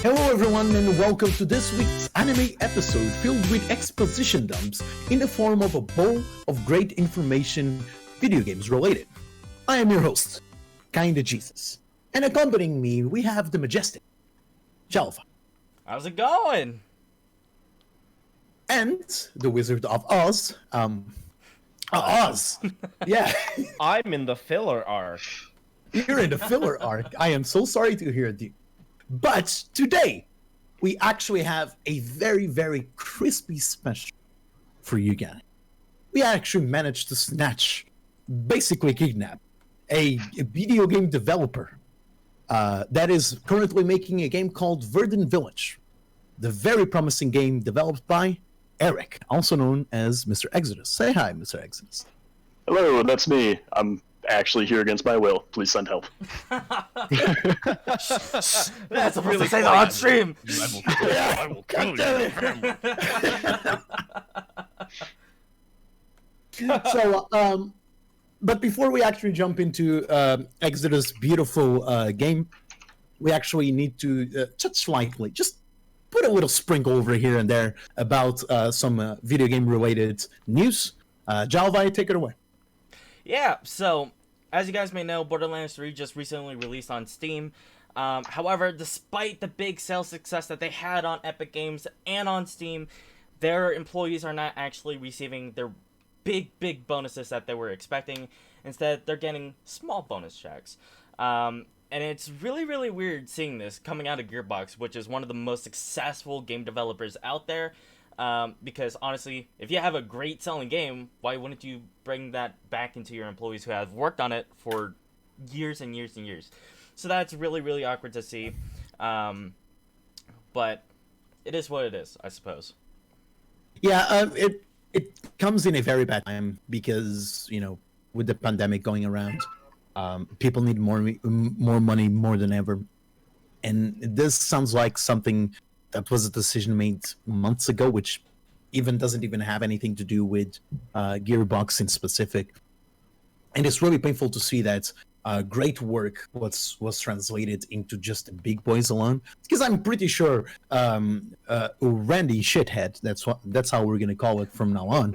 Hello everyone and welcome to this week's anime episode filled with exposition dumps in the form of a bowl of great information video games related. I am your host, Kinda Jesus, and accompanying me we have the majestic Jalva. How's it going? And the Wizard of Oz, Oz. Yeah. I'm in the filler arc. You're in the filler arc. I am so sorry to hear it. But today, we actually have a very, very crispy special for you guys. We actually managed to snatch, basically kidnap, a video game developer that is currently making a game called Verdant Village. The very promising game developed by Eric, also known as Mr. Exodus. Say hi, Mr. Exodus. Hello, that's me. I'm actually here against my will. Please send help. That's supposed to say that on stream. I will kill you. So, but before we actually jump into Exodus' beautiful game, we actually need to touch lightly, just put a little sprinkle over here and there about some video game related news. Jalvai, take it away. Yeah, so, as you guys may know, Borderlands 3 just recently released on Steam. However, despite the big sales success that they had on Epic Games and on Steam, their employees are not actually receiving their big bonuses that they were expecting. Instead, they're getting small bonus checks. And it's really weird seeing this coming out of Gearbox, which is one of the most successful game developers out there. Because honestly, if you have a great selling game, why wouldn't you bring that back into your employees who have worked on it for years and years and years? So that's really awkward to see. But it is what it is, I suppose. Yeah, it comes in a very bad time because, you know, with the pandemic going around, people need more money more than ever. And this sounds like something that was a decision made months ago, which doesn't even have anything to do with Gearbox in specific. And it's really painful to see that great work was translated into just big boys alone. Because I'm pretty sure Randy Shithead, that's how we're gonna call it from now on.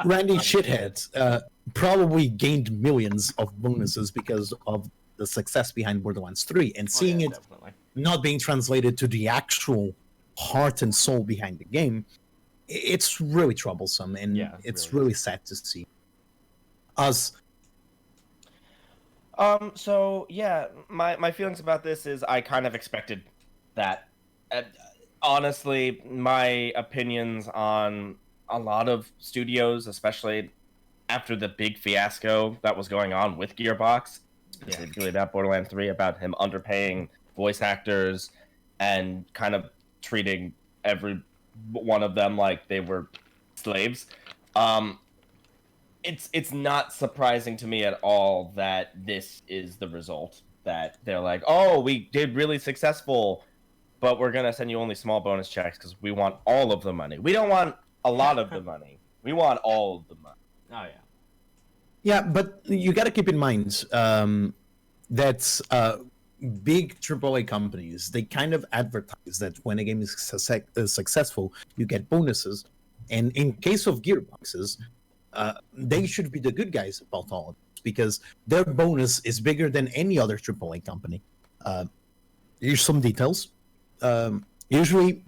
Randy Shithead probably gained millions of bonuses because of the success behind Borderlands 3, and seeing it definitely not being translated to the actual heart and soul behind the game, it's really troublesome, and it's really sad to see. So yeah, my feelings about this is I kind of expected that. Honestly, my opinions on a lot of studios, especially after the big fiasco that was going on with Gearbox, specifically about Borderlands 3, about him underpaying voice actors and kind of treating every one of them like they were slaves. It's not surprising to me at all that this is the result. That they're like, oh, we did really successful, but we're gonna send you only small bonus checks because we want all of the money. We don't want a lot of the money. We want all of the money. Oh yeah. Yeah, but you got to keep in mind that big AAA companies, they kind of advertise that when a game is successful, you get bonuses. And in case of Gearboxes, they should be the good guys about all of this because their bonus is bigger than any other AAA company. Here's some details. Usually,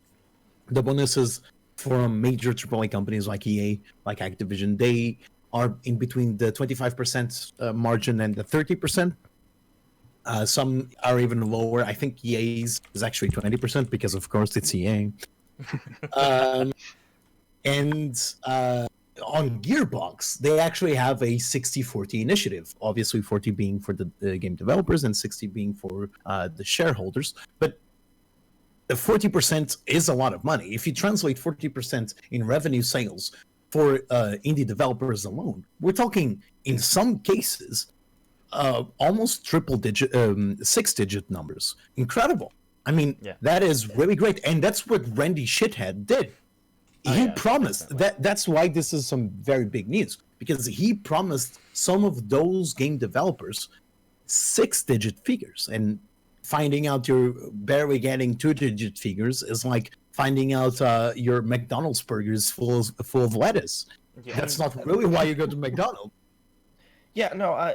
the bonuses from major AAA companies like EA, like Activision, they are in between the 25% margin and the 30%. Some are even lower. I think EA's is actually 20% because, of course, it's EA. And on Gearbox, they actually have a 60-40 initiative. Obviously, 40 being for the game developers and 60 being for the shareholders. But the 40% is a lot of money. If you translate 40% in revenue sales for indie developers alone, we're talking, in some cases, almost triple-digit, six-digit numbers. Incredible. I mean, that is really great. And that's what Randy Shithead did. He promised definitely. That's why this is some very big news, because he promised some of those game developers six-digit figures, and finding out you're barely getting 2-digit figures is like finding out your McDonald's burger is full of lettuce. Yeah. That's not really why you go to McDonald's. Yeah, no,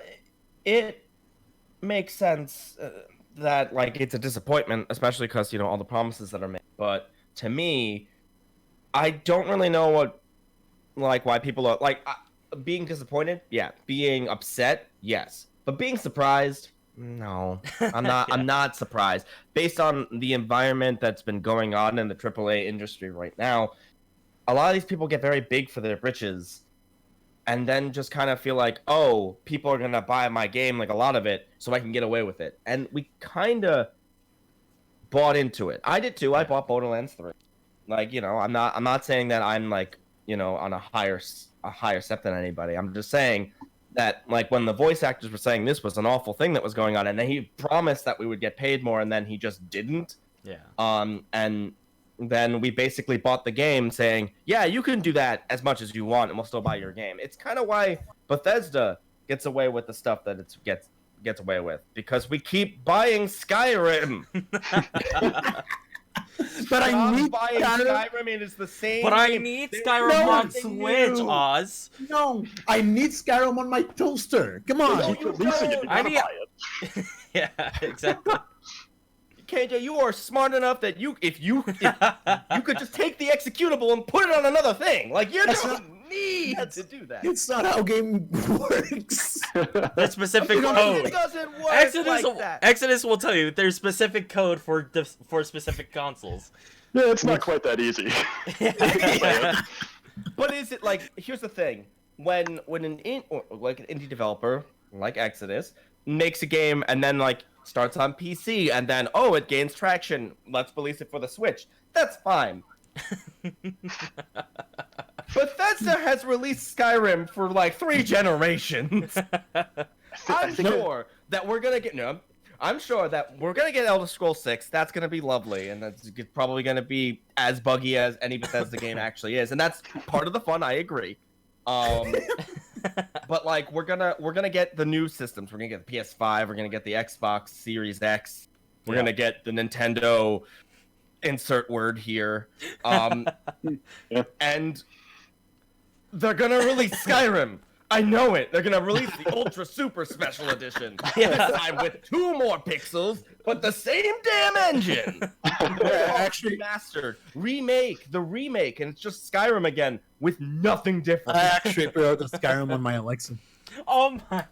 it makes sense that like it's a disappointment, especially because all the promises that are made. But to me, I don't really know why people are like being disappointed. Yeah, being upset, yes, but being surprised, no, I'm not. I'm not surprised based on the environment that's been going on in the AAA industry right now. A lot of these people get very big for their britches, and then just kind of feel like, oh, people are gonna buy my game, like a lot of it, so I can get away with it. And we kind of bought into it. I did too. I bought Borderlands 3. Like, I'm not saying that I'm like, on a higher step than anybody. I'm just saying that like when the voice actors were saying this was an awful thing that was going on, and then he promised that we would get paid more, and then he just didn't. Yeah. And then we basically bought the game saying, yeah, you can do that as much as you want, and we'll still buy your game. It's kind of why Bethesda gets away with the stuff that it gets away with, because we keep buying Skyrim. But I need buying Skyrim. It is the same. But I game. need There's Skyrim on nothing Switch, new. Oz. No, I need Skyrim on my toaster. Come on. No, If you're leasing it, you I gotta need- buy it. Yeah, exactly. KJ, you are smart enough that if you could just take the executable and put it on another thing. Like you don't need to do that. It's not how game works. The specific It code. doesn't work Exodus, like that. Exodus will tell you there's specific code for specific consoles. Yeah, it's not quite that easy. But is it like? Here's the thing: when an indie developer like Exodus makes a game and then like starts on PC and then it gains traction, let's release it for the Switch. That's fine. Bethesda has released Skyrim for like 3 generations. I'm sure that we're gonna get Elder Scrolls 6. That's gonna be lovely, and that's probably gonna be as buggy as any Bethesda game actually is, and that's part of the fun. I agree. But like we're gonna get the new systems. We're gonna get the PS5. We're gonna get the Xbox Series X. We're gonna get the Nintendo. Insert word here. And they're gonna release Skyrim. I know it. They're gonna release the Ultra Super Special Edition. This time with 2 more pixels, but the same damn engine. Actually, Mastered. Remake, and it's just Skyrim again with nothing different. I actually pre-ordered Skyrim on my Alexa. Oh my!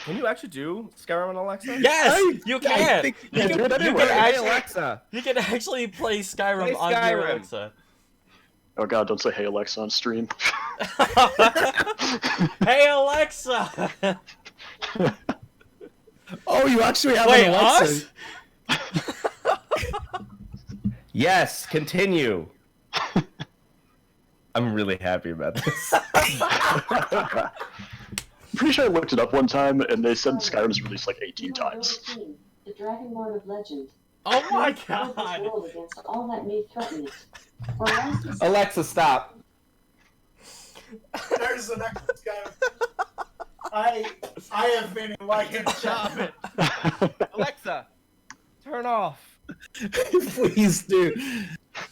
Can you actually do Skyrim on Alexa? Yes, you can. think You you can, can you do can it. Hey, actually, Alexa. you can actually play Skyrim Play on your Skyrim. Alexa. Oh god, don't say hey Alexa on stream. Hey Alexa! Oh, you actually have Wait, an Alexa. us? Yes, continue. I'm really happy about this. Pretty sure I looked it up one time and they said Skyrim's released like 18 times. The Dragonborn of Legend. Oh my This god! world against all that may threaten it. For once this Alexa, stop. There's an extra Skyrim. I have been invited to Stop it. Alexa, turn off. Please do.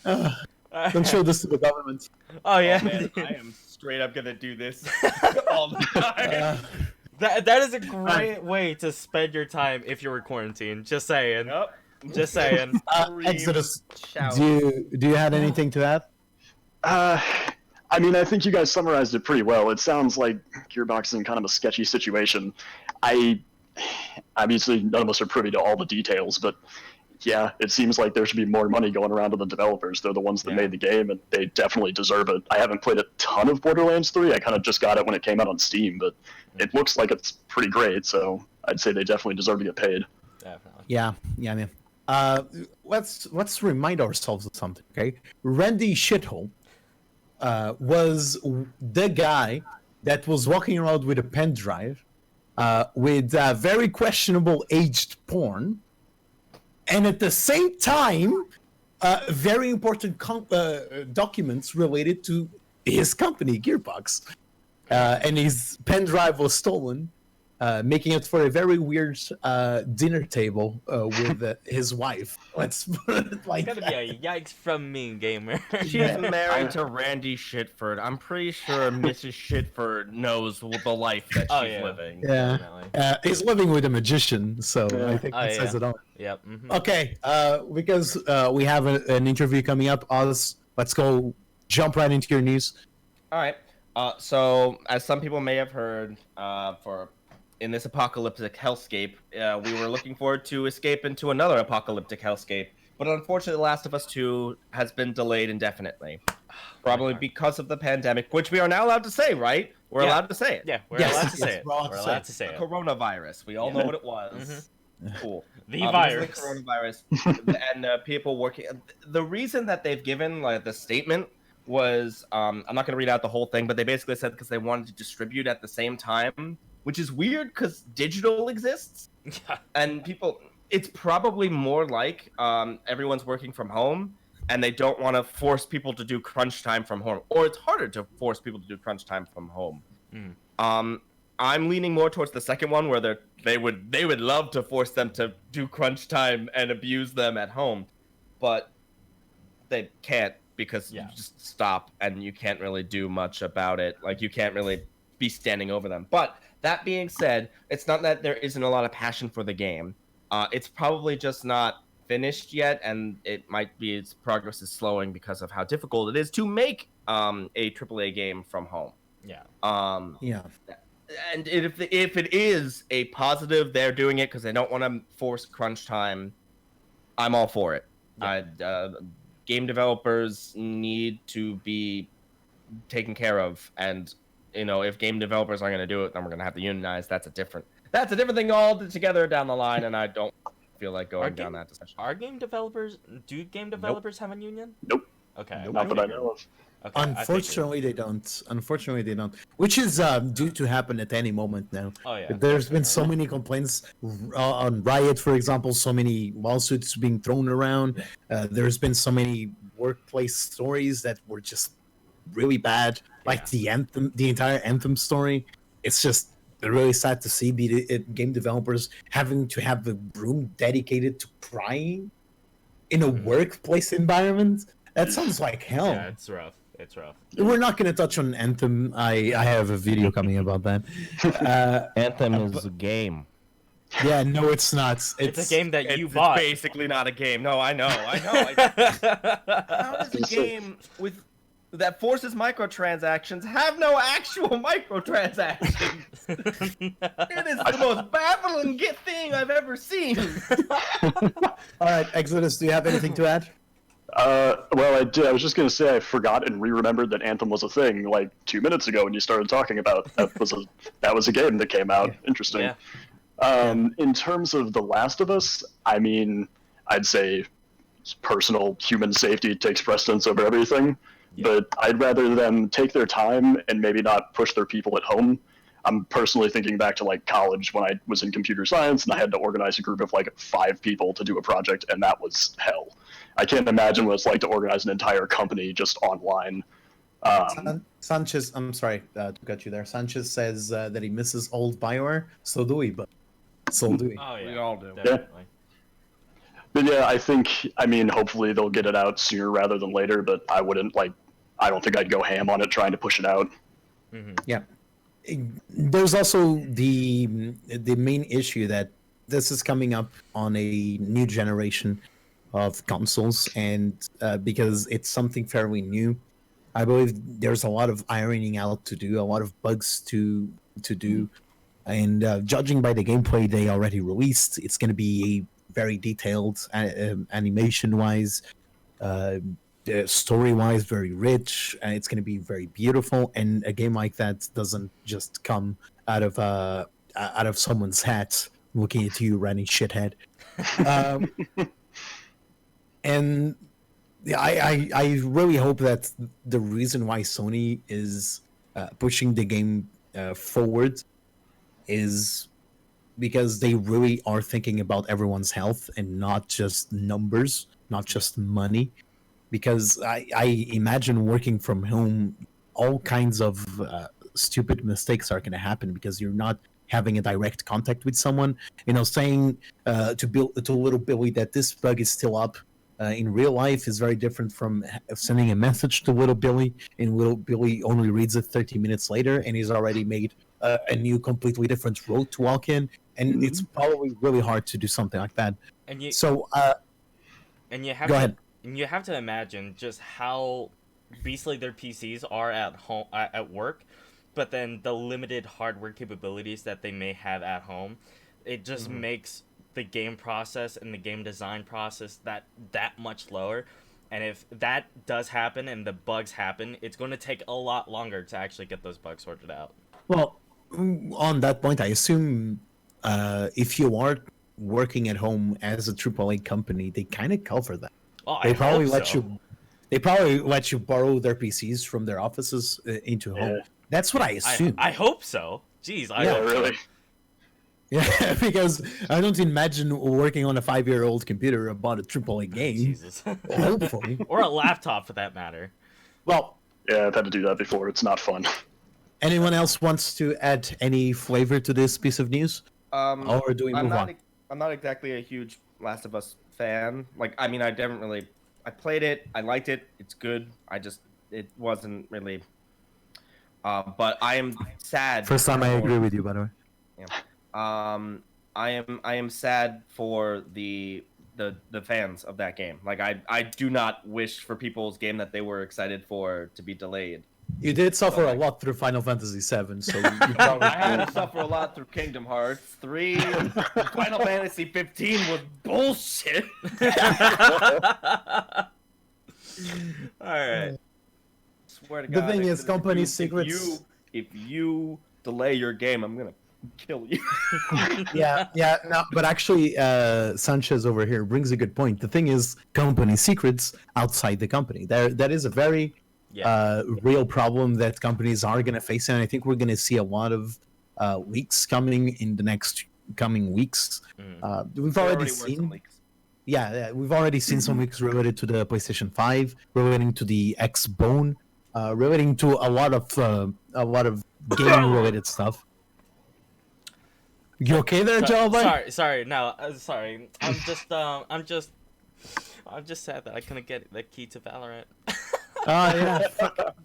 Don't show this to the government. Oh yeah, Oh, man, I am straight up gonna do this all the time. that is a great way to spend your time if you're quarantined. Just saying. Yep. Just saying. Exodus, Shout. do you have anything to add? I mean, I think you guys summarized it pretty well. It sounds like Gearbox is in kind of a sketchy situation. Obviously, none of us are privy to all the details, but yeah, it seems like there should be more money going around to the developers. They're the ones that made the game, and they definitely deserve it. I haven't played a ton of Borderlands 3. I kind of just got it when it came out on Steam, but it looks like it's pretty great, so I'd say they definitely deserve to get paid. Definitely. Yeah, man. Let's remind ourselves of something, okay? Randy Shithole was the guy that was walking around with a pen drive with very questionable aged porn, and at the same time, very important documents related to his company, Gearbox. And his pen drive was stolen, making it for a very weird dinner table with his wife. Let's put it like It's gonna be a yikes from me, gamer. She's Yeah. married to Randy Shitford. I'm pretty sure Mrs. Shitford knows the life that Oh, she's yeah. living. Yeah. Definitely. He's living with a magician, so Yeah. I think Oh, that says yeah. it all. Yep. Mm-hmm. Okay, because we have an interview coming up, Oz, let's go jump right into your news. All right. So, as some people may have heard, in this apocalyptic hellscape, we were looking forward to escape into another apocalyptic hellscape, but unfortunately, The Last of Us 2 has been delayed indefinitely, probably because of the pandemic, which we are now allowed to say, right? We're Yeah. allowed to say it. Yeah, we're Yes, allowed to say yes, it. we're allowed We're to allowed say to say The it. coronavirus. We all know what it was. Mhm. Cool. The Because of virus. The coronavirus and people working. The reason that they've given like the statement was I'm not going to read out the whole thing, but they basically said because they wanted to distribute at the same time, which is weird because digital exists Yeah. and people. It's probably more like everyone's working from home and they don't want to force people to do crunch time from home, or it's harder to force people to do crunch time from home. Mm. I'm leaning more towards the second one, where they would love to force them to do crunch time and abuse them at home, but they can't because Yeah. you just stop and you can't really do much about it. Like you can't really be standing over them. But that being said, it's not that there isn't a lot of passion for the game. It's probably just not finished yet, and it might be its progress is slowing because of how difficult it is to make a AAA game from home. Yeah. Yeah. And if it is a positive, they're doing it because they don't want to force crunch time. I'm all for it. Yeah. Game developers need to be taken care of, and if game developers aren't going to do it, then we're going to have to unionize. That's a different thing altogether down the line, and I don't feel like going down that discussion. Do game developers have a union? Nope. Okay. Not that I know of. Okay, Unfortunately, they don't. Unfortunately, they don't. Which is due to happen at any moment now. Oh, yeah. There's been so many complaints on Riot, for example. So many lawsuits being thrown around. There's been so many workplace stories that were just really bad. Like the entire Anthem story. It's just really sad to see game developers having to have a room dedicated to crying in a workplace environment. That sounds like hell. Yeah, it's rough. It's rough. We're not going to touch on Anthem. I have a video coming about that. Anthem is a game. Yeah, no, it's not. It's a game that you It's bought. basically not a game. No, I know. How does a game that forces microtransactions have no actual microtransactions? It is the most baffling thing I've ever seen. All right, Exodus, do you have anything to add? Well, I did. I was just gonna say I forgot and re-remembered that Anthem was a thing like 2 minutes ago when you started talking about that was a game that came out. Interesting. Yeah. In terms of The Last of Us, I mean, I'd say personal human safety takes precedence over everything. Yeah. But I'd rather them take their time and maybe not push their people at home. I'm personally thinking back to like college when I was in computer science and I had to organize a group of like 5 people to do a project, and that was hell. I can't imagine what it's like to organize an entire company just online. Sanchez, I'm sorry to cut you there. Sanchez says that he misses old BioWare. So do we, but so do we. Oh yeah. We all do. Definitely. But yeah, I mean, hopefully they'll get it out sooner rather than later, but I don't think I'd go ham on it trying to push it out. Mm-hmm. Yeah. There's also the main issue that this is coming up on a new generation of consoles, and because it's something fairly new, I believe there's a lot of ironing out to do, a lot of bugs to do, and judging by the gameplay they already released, it's going to be very detailed, animation-wise, story-wise, very rich, and it's going to be very beautiful. And a game like that doesn't just come out of someone's hat looking at you, running shithead. And I really hope that the reason why Sony is pushing the game forward is because they really are thinking about everyone's health and not just numbers, not just money. Because I imagine working from home, all kinds of stupid mistakes are going to happen because you're not having a direct contact with someone. Saying to little Billy that this bug is still up in real life is very different from sending a message to little Billy, and little Billy only reads it 30 minutes later, and he's already made a new, completely different road to walk in, and it's probably really hard to do something like that. And you So, and you have go to, ahead. And you have to imagine just how beastly their PCs are at home at work, but then the limited hardware capabilities that they may have at home, it just makes the game process and the game design process that much lower. And if that does happen and the bugs happen, it's going to take a lot longer to actually get those bugs sorted out. Well, on that point, I assume if you are working at home as a AAA company, they kind of cover that. Oh, They I probably hope let so. you. They probably let you borrow their PCs from their offices into home. That's what I assume. I hope so. Jeez, I Yeah, hope so. really. Yeah, because I don't imagine working on a 5-year-old computer about a AAA game. Jesus. Hopefully. Or a laptop for that matter. Well, Yeah, I've had to do that before. It's not fun. anyone else wants to add any flavor to this piece of news? Or do we move on? I'm not exactly a huge Last of Us fan. Like, I mean, I played it, I liked it, it's good. It wasn't really. But I am sad. First time I agree with you, by the way. I am sad for the fans of that game. Like, I do not wish for people's game that they were excited for to be delayed. You did suffer a lot through Final Fantasy VII, so you probably. I had to suffer a lot through Kingdom Hearts 3. Final Fantasy 15 was bullshit. Alright. Swear to The God, thing is, if company you- secrets- If you delay your game, I'm gonna kill you. Yeah, no, but actually, Sanchez over here brings a good point. The thing is, company secrets outside the company. That is a very real problem that companies are going to face, and I think we're going to see a lot of leaks coming in the next coming weeks. We've already seen. Yeah, we've already seen some leaks related to the PlayStation 5, relating to the X-Bone, relating to a lot of game-related stuff. You okay there, Joe? Sorry, no, sorry. I'm just sad that I couldn't get the key to Valorant. Oh yeah,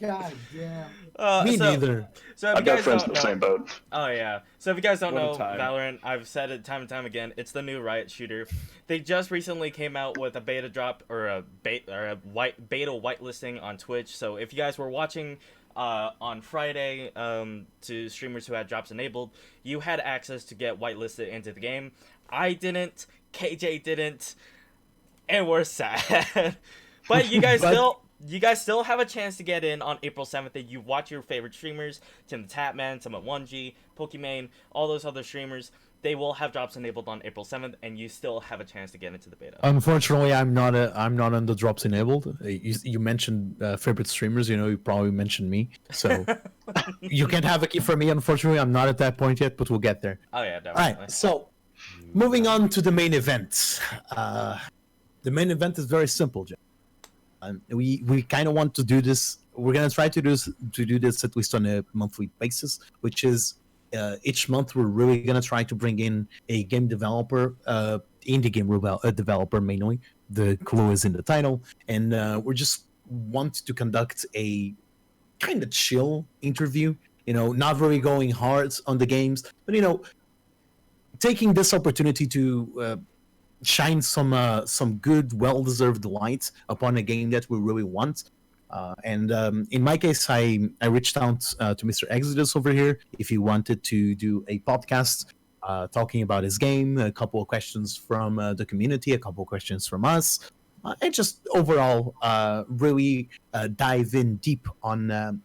God damn. Me neither. So if I've you got guys friends don't in the know, same boat. Oh yeah. So if you guys don't What a know time. Valorant, I've said it time and time again. It's the new Riot shooter. They just recently came out with a beta drop or a beta whitelisting on Twitch. So if you guys were watching on Friday to streamers who had drops enabled, you had access to get whitelisted into the game. I didn't. KJ didn't. And we're sad. But you guys still have a chance to get in on April 7th. If you watch your favorite streamers, Tim the Tapman, Summit 1G, Pokimane, all those other streamers, they will have drops enabled on April 7th, and you still have a chance to get into the beta. Unfortunately, I'm not on the drops enabled. You mentioned favorite streamers. You probably mentioned me, so you can't have a key for me. Unfortunately, I'm not at that point yet, but we'll get there. Oh yeah, All definitely. right, so moving on to the main event. The main event is very simple, Jeff. We kind of want to do this. We're gonna try to do this at least on a monthly basis, which is each month we're really gonna try to bring in a game developer, indie game developer mainly. The clue is in the title, and we just want to conduct a kind of chill interview. Not really going hard on the games, but taking this opportunity to shine some good, well-deserved light upon a game that we really want. And in my case, I reached out to Mr. Exodus over here if he wanted to do a podcast talking about his game, a couple of questions from the community, a couple of questions from us, and just overall really dive in deep on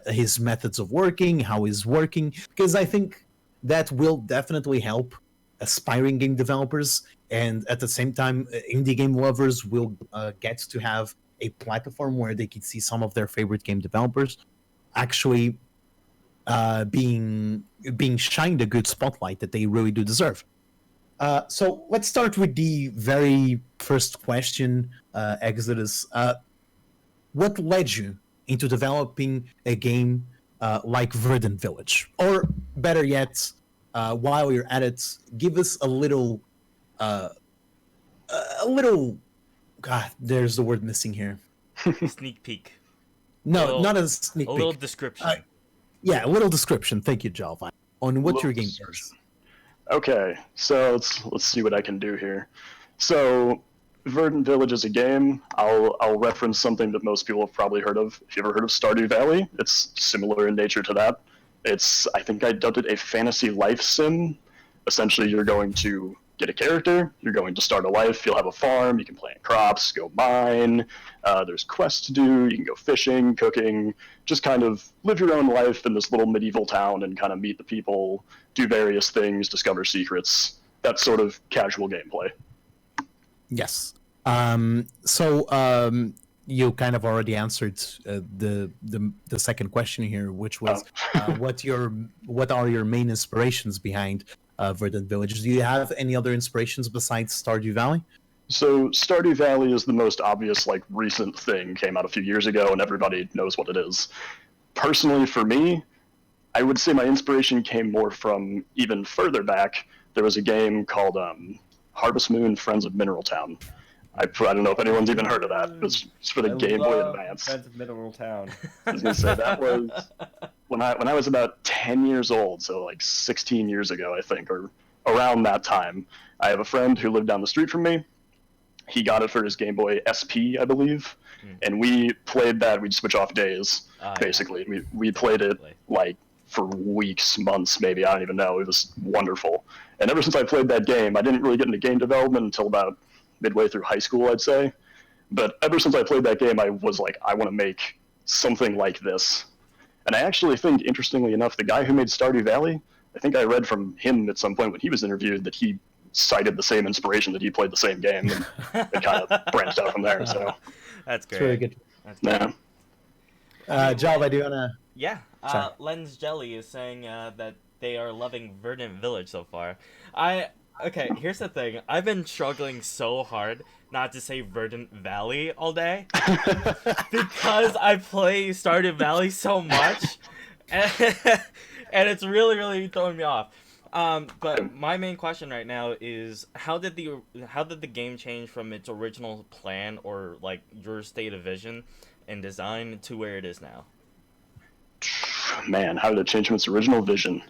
his methods of working, how he's working, because I think that will definitely help aspiring game developers, and at the same time indie game lovers will get to have a platform where they can see some of their favorite game developers actually being shined a good spotlight that they really do deserve. So let's start with the very first question, Exodus. What led you into developing a game like Verdant Village? Or better yet, while you're at it, give us a little, God, there's the word missing here. Sneak peek. No, not a sneak A peek. little description. Yeah, a little description. Thank you, Jalvi, on what Little your game description. is. Okay, so let's see what I can do here. So, Verdant Village is a game. I'll reference something that most people have probably heard of. If you ever heard of Stardew Valley, it's similar in nature to that. I think I dubbed it a fantasy life sim. Essentially, you're going to get a character, you're going to start a life, you'll have a farm, you can plant crops, go mine, there's quests to do, you can go fishing, cooking, just kind of live your own life in this little medieval town and kind of meet the people, do various things, discover secrets, that sort of casual gameplay. Yes. You kind of already answered the second question here, which was what are your main inspirations behind Verdant Village? Do you have any other inspirations besides Stardew Valley? So Stardew Valley is the most obvious, like, recent thing, came out a few years ago, and everybody knows what it is. Personally, for me, I would say my inspiration came more from even further back. There was a game called Harvest Moon: Friends of Mineral Town. I don't know if anyone's even heard of that. It's for the Game Boy Advance. Friends of Mineral Town. I was gonna say that was when I was about 10 years old, so like 16 years ago, I think, or around that time. I have a friend who lived down the street from me. He got it for his Game Boy SP, I believe, and we played that. We'd switch off days, basically. Yeah. We played it like for weeks, months, maybe. I don't even know. It was wonderful. And ever since I played that game, I didn't really get into game development until about midway through high school, I'd say. But ever since I played that game, I was like, I want to make something like this. And I actually think, interestingly enough, the guy who made Stardew Valley, I think I read from him at some point when he was interviewed that he cited the same inspiration, that he played the same game, and it kind of branched out from there. So that's great. It's really good. That's great. Yeah. Job, I do want to... Yeah. Lens Jelly is saying that they are loving Verdant Village so far. Okay, here's the thing. I've been struggling so hard not to say Verdant Valley all day because I play Stardew Valley so much, and it's really, really throwing me off. But my main question right now is how did the game change from its original plan or like your state of vision and design to where it is now? Man, how did it change from its original vision?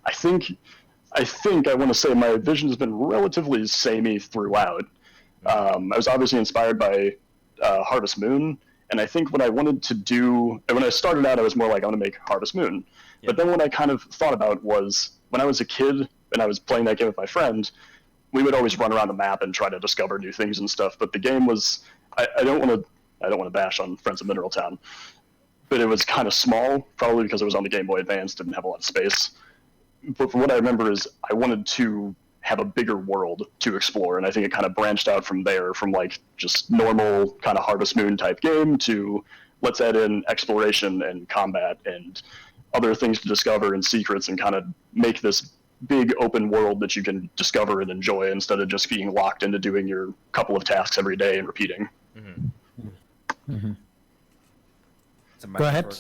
I think I want to say my vision has been relatively samey throughout. I was obviously inspired by Harvest Moon, and I think what I wanted to do, and when I started out, I was more like, I want to make Harvest Moon. Yep. But then what I kind of thought about was, when I was a kid and I was playing that game with my friend, we would always run around the map and try to discover new things and stuff. But the game was, I don't want to bash on Friends of Mineral Town, but it was kind of small, probably because it was on the Game Boy Advance, didn't have a lot of space. But from what I remember is I wanted to have a bigger world to explore, and I think it kind of branched out from there, from like just normal kind of Harvest Moon type game to let's add in exploration and combat and other things to discover and secrets and kind of make this big open world that you can discover and enjoy instead of just being locked into doing your couple of tasks every day and repeating. Mm-hmm. Mm-hmm. Go ahead.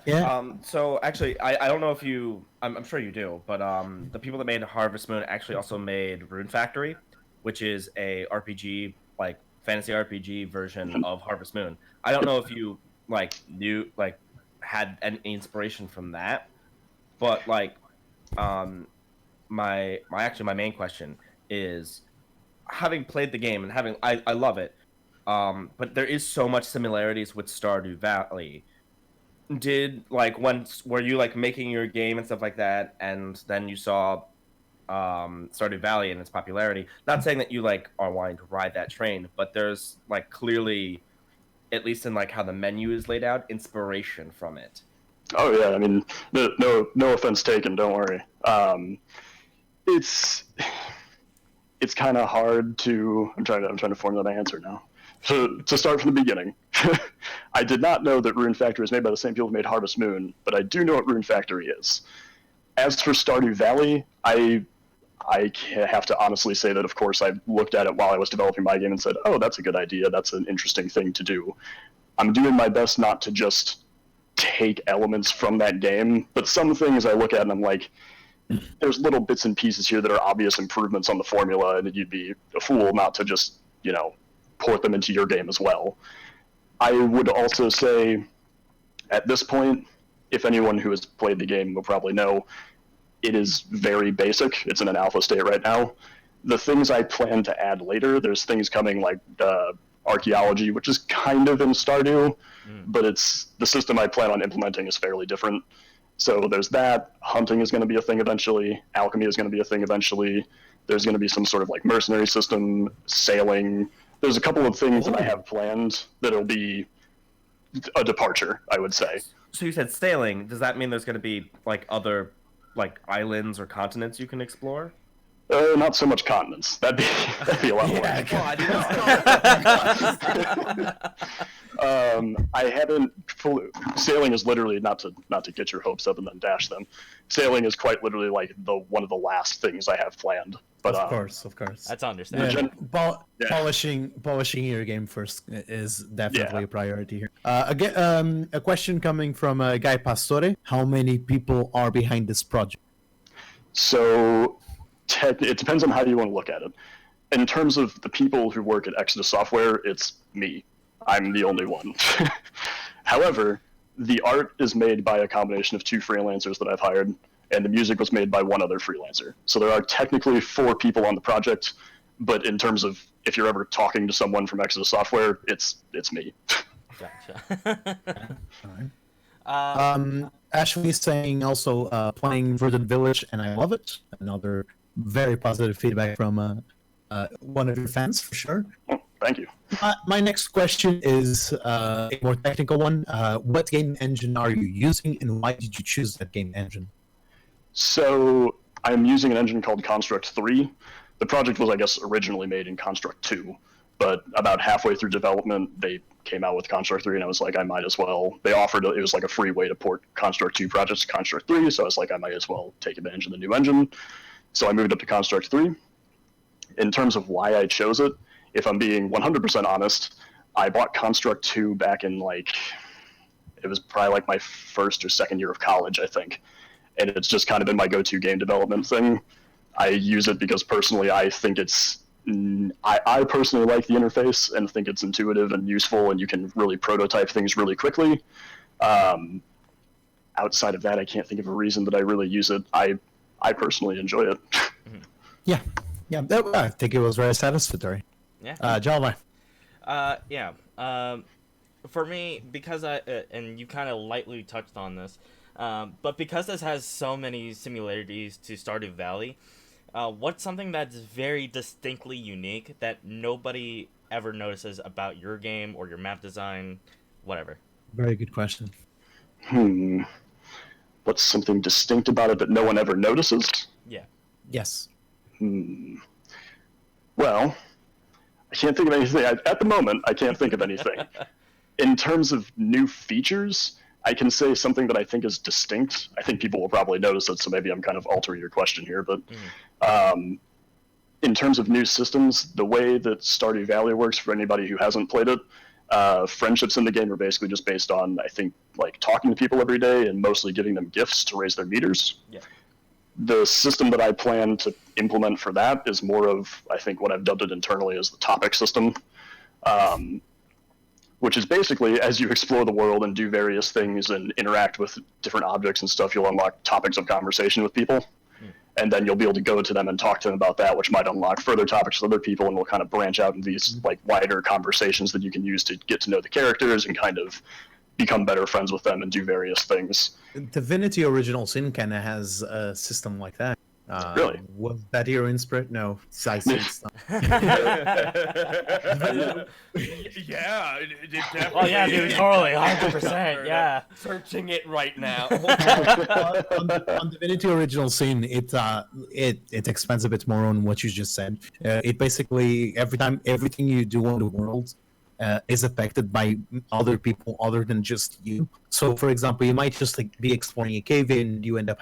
Yeah. So actually, I don't know if you, I'm sure you do, but the people that made Harvest Moon actually also made Rune Factory, which is a RPG, like fantasy RPG version of Harvest Moon. I don't know if you had any inspiration from that, but like, my main question is, having played the game and I love it. But there is so much similarities with Stardew Valley. Were you like making your game and stuff like that, and then you saw Stardew Valley and its popularity? Not saying that you like are wanting to ride that train, but there's like clearly, at least in like how the menu is laid out, inspiration from it. Oh yeah, I mean, no offense taken. Don't worry. It's kind of hard to. I'm trying to formulate my answer now. So to start from the beginning, I did not know that Rune Factory is made by the same people who made Harvest Moon, but I do know what Rune Factory is. As for Stardew Valley, I have to honestly say that, of course, I looked at it while I was developing my game and said, oh, that's a good idea. That's an interesting thing to do. I'm doing my best not to just take elements from that game, but some things I look at and I'm like, there's little bits and pieces here that are obvious improvements on the formula, and you'd be a fool not to just, port them into your game as well. I would also say, at this point, if anyone who has played the game will probably know, it is very basic. It's in an alpha state right now. The things I plan to add later, there's things coming like archaeology, which is kind of in Stardew, but it's the system I plan on implementing is fairly different. So there's that. Hunting is going to be a thing eventually. Alchemy is going to be a thing eventually. There's going to be some sort of like mercenary system, sailing. There's a couple of things that I have planned that'll be a departure, I would say. So you said sailing. Does that mean there's going to be like other like islands or continents you can explore? Not so much continents. That'd be a lot more. I haven't. Sailing is literally not to get your hopes up and then dash them. Sailing is quite literally like one of the last things I have planned. But of course. That's understandable. Polishing your game first is definitely a priority here. Again, a question coming from Guy Pastore: how many people are behind this project? So. It depends on how you want to look at it. In terms of the people who work at Exodus Software, it's me. I'm the only one. However, the art is made by a combination of 2 freelancers that I've hired, and the music was made by 1 other freelancer. So there are technically 4 people on the project, but in terms of if you're ever talking to someone from Exodus Software, it's me. Gotcha. Ashley's saying also playing Verdant Village, and I love it. Another very positive feedback from one of your fans, for sure. Oh, thank you. My next question is a more technical one. What game engine are you using, and why did you choose that game engine? So I'm using an engine called Construct 3. The project was, I guess, originally made in Construct 2, but about halfway through development, they came out with Construct 3, and I was like, I might as well. They offered it was like a free way to port Construct 2 projects to Construct 3, so I was like, I might as well take advantage of the new engine. So I moved up to Construct 3. In terms of why I chose it, if I'm being 100% honest, I bought Construct 2 back in it was probably like my first or second year of college, I think. And it's just kind of been my go-to game development thing. I use it because personally I think I personally like the interface and think it's intuitive and useful, and you can really prototype things really quickly. Outside of that, I can't think of a reason that I really use it. I personally enjoy it. Yeah, I think it was very satisfactory. Yeah. John, for me, because and you kind of lightly touched on this, but because this has so many similarities to Stardew Valley, what's something that's very distinctly unique that nobody ever notices about your game or your map design, whatever? Very good question. What's something distinct about it that no one ever notices? Yeah. Yes. Well, I can't think of anything. At the moment, I can't think of anything. In terms of new features, I can say something that I think is distinct. I think people will probably notice it, so maybe I'm kind of altering your question here. But in terms of new systems, the way that Stardew Valley works, for anybody who hasn't played it, friendships in the game are basically just based on, I think, like talking to people every day and mostly giving them gifts to raise their meters. Yeah. The system that I plan to implement for that is more of, I think, what I've dubbed it internally as the topic system, which is basically as you explore the world and do various things and interact with different objects and stuff, you'll unlock topics of conversation with people. And then you'll be able to go to them and talk to them about that, which might unlock further topics with other people, and will kind of branch out into these like wider conversations that you can use to get to know the characters and kind of become better friends with them and do various things. Divinity Original Sin kind of has a system like that. Really? Was that your inspiration? No, I see stuff. Yeah, it definitely. Oh yeah, dude, totally, 100%. Yeah. Searching it right now. on Divinity Original Sin, it expands a bit more on what you just said. It basically everything you do on the world is affected by other people other than just you. So, for example, you might just be exploring a cave and you end up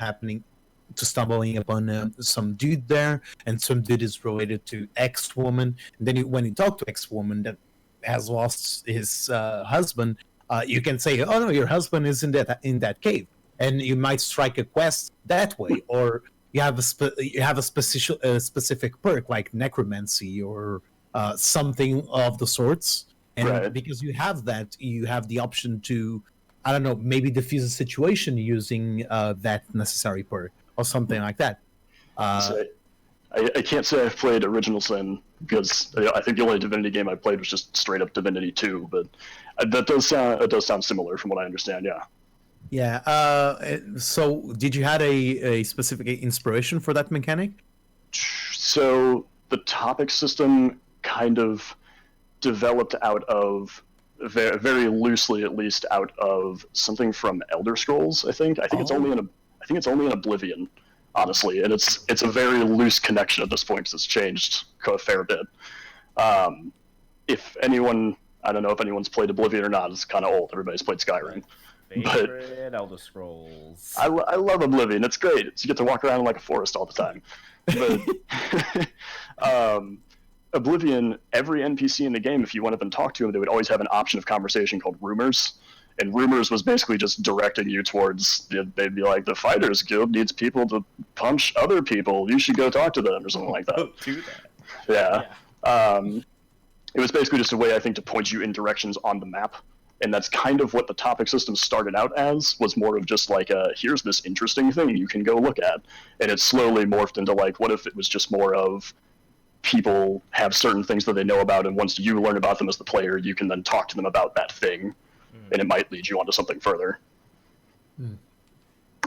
stumbling upon some dude there, and some dude is related to X-woman. And then when you talk to X-woman that has lost his husband, you can say, "Oh no, your husband is in that cave," and you might strike a quest that way, or you have a specific perk like necromancy or something of the sorts, and Right. because you have that, you have the option to, I don't know, maybe diffuse a situation using that necessary perk or something like that. So I can't say I've played Original Sin because I think the only Divinity game I played was just straight up Divinity 2, but it does sound similar from what I understand. Yeah. Yeah. So, did you had a specific inspiration for that mechanic? So the topic system kind of developed out of very, very loosely, at least, out of something from Elder Scrolls. I think it's only in Oblivion, honestly, and it's a very loose connection at this point because it's changed a fair bit. If anyone, I don't know if anyone's played Oblivion or not. It's kind of old. Everybody's played Skyrim. Favorite Elder Scrolls. I love Oblivion. It's great. You get to walk around like a forest all the time. But Oblivion, every NPC in the game, if you went up and talked to them, they would always have an option of conversation called Rumors. And Rumors was basically just directing you towards, they'd be like, the Fighters Guild needs people to punch other people. You should go talk to them or something like that. Do that. Yeah. It was basically just a way, I think, to point you in directions on the map. And that's kind of what the topic system started out as, was more of just like, here's this interesting thing you can go look at. And it slowly morphed into like, what if it was just more of people have certain things that they know about, and once you learn about them as the player, you can then talk to them about that thing, and it might lead you onto something further.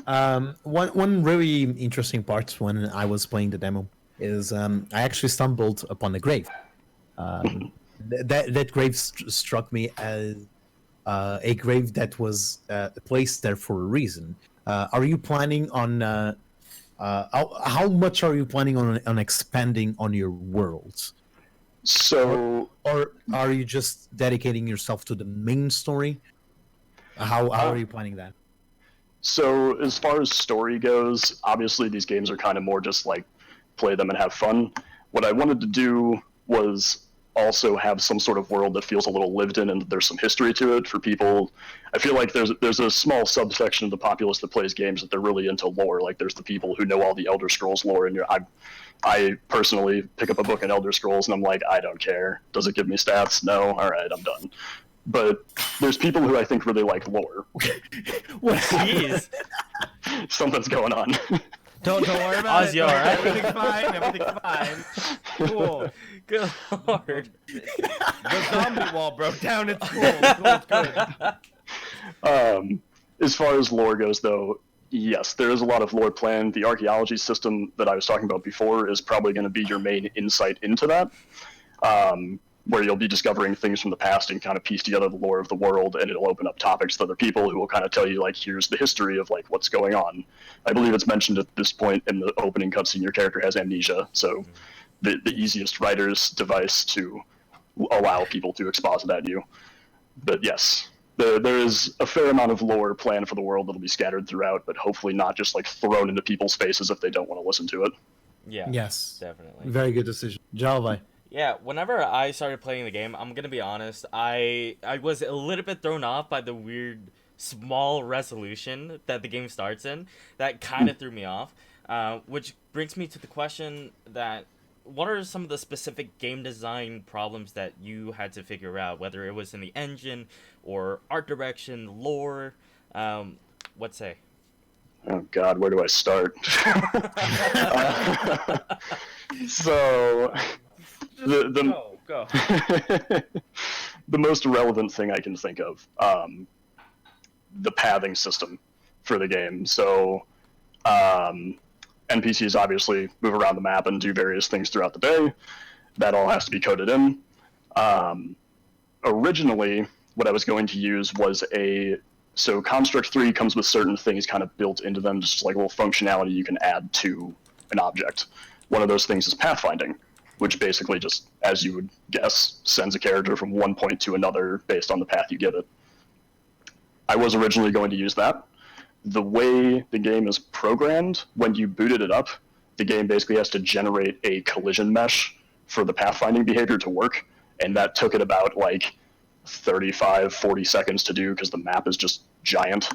One really interesting part when I was playing the demo is I actually stumbled upon a grave. That grave struck me as a grave that was placed there for a reason. Are you planning on how much are you planning on expanding on your worlds? So, or are you just dedicating yourself to the main story? How are you planning that? So as far as story goes, obviously these games are kind of more just like play them and have fun. What I wanted to do was also have some sort of world that feels a little lived in and that there's some history to it for people. I feel like there's a small subsection of the populace that plays games that they're really into lore. Like there's the people who know all the Elder Scrolls lore, and I personally pick up a book in Elder Scrolls and I'm like, I don't care. Does it give me stats? No. All right, I'm done. But there's people who I think really like lore. What? Jeez. Something's going on. Don't worry about Ozzy, it. all right? Everything's fine. Everything's fine. Cool. Good lord. The zombie wall broke down. It's cool. It's good. As far as lore goes, though, yes, there is a lot of lore planned. The archaeology system that I was talking about before is probably going to be your main insight into that, where you'll be discovering things from the past and kind of piece together the lore of the world, and it'll open up topics to other people who will kind of tell you, like, here's the history of, like, what's going on. I believe it's mentioned at this point in the opening cutscene your character has amnesia, so the easiest writer's device to allow people to exposit at you. But yes, there is a fair amount of lore planned for the world that'll be scattered throughout, but hopefully not just like thrown into people's faces if they don't want to listen to it. Yeah. Yes. Definitely. Very good decision. Jalvai. Yeah, whenever I started playing the game, I'm gonna be honest, I was a little bit thrown off by the weird small resolution that the game starts in. That kind of threw me off, which brings me to the question that, what are some of the specific game design problems that you had to figure out, whether it was in the engine or art direction, lore, what say? Oh God, where do I start? So, Go. the most relevant thing I can think of, the pathing system for the game. So, NPCs obviously move around the map and do various things throughout the day. That all has to be coded in. Originally, what I was going to use was so Construct 3 comes with certain things kind of built into them, just like a little functionality you can add to an object. One of those things is pathfinding, which basically just, as you would guess, sends a character from one point to another based on the path you give it. I was originally going to use that. The way the game is programmed, when you booted it up, the game basically has to generate a collision mesh for the pathfinding behavior to work, and that took it about like 35, 40 seconds to do because the map is just giant.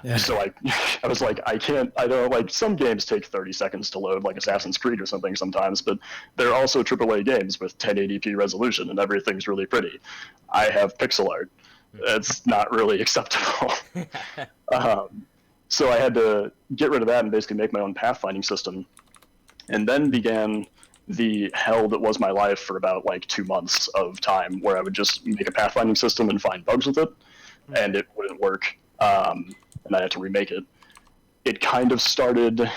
Yeah. So I was like, I don't, like, some games take 30 seconds to load, like Assassin's Creed or something sometimes, but they're also AAA games with 1080p resolution and everything's really pretty. I have pixel art. It's not really acceptable. So I had to get rid of that and basically make my own pathfinding system. And then began the hell that was my life for about like 2 months of time, where I would just make a pathfinding system and find bugs with it, and it wouldn't work. And I had to remake it. It kind of started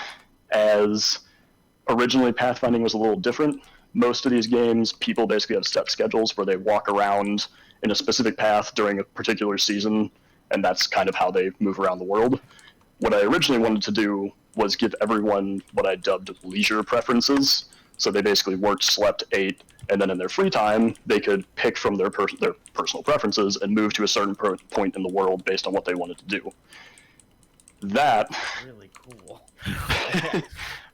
as originally pathfinding was a little different. Most of these games, people basically have set schedules where they walk around in a specific path during a particular season, and that's kind of how they move around the world. What I originally wanted to do was give everyone what I dubbed leisure preferences. So they basically worked, slept, ate, and then in their free time, they could pick from their personal preferences and move to a certain point in the world based on what they wanted to do. That Really cool.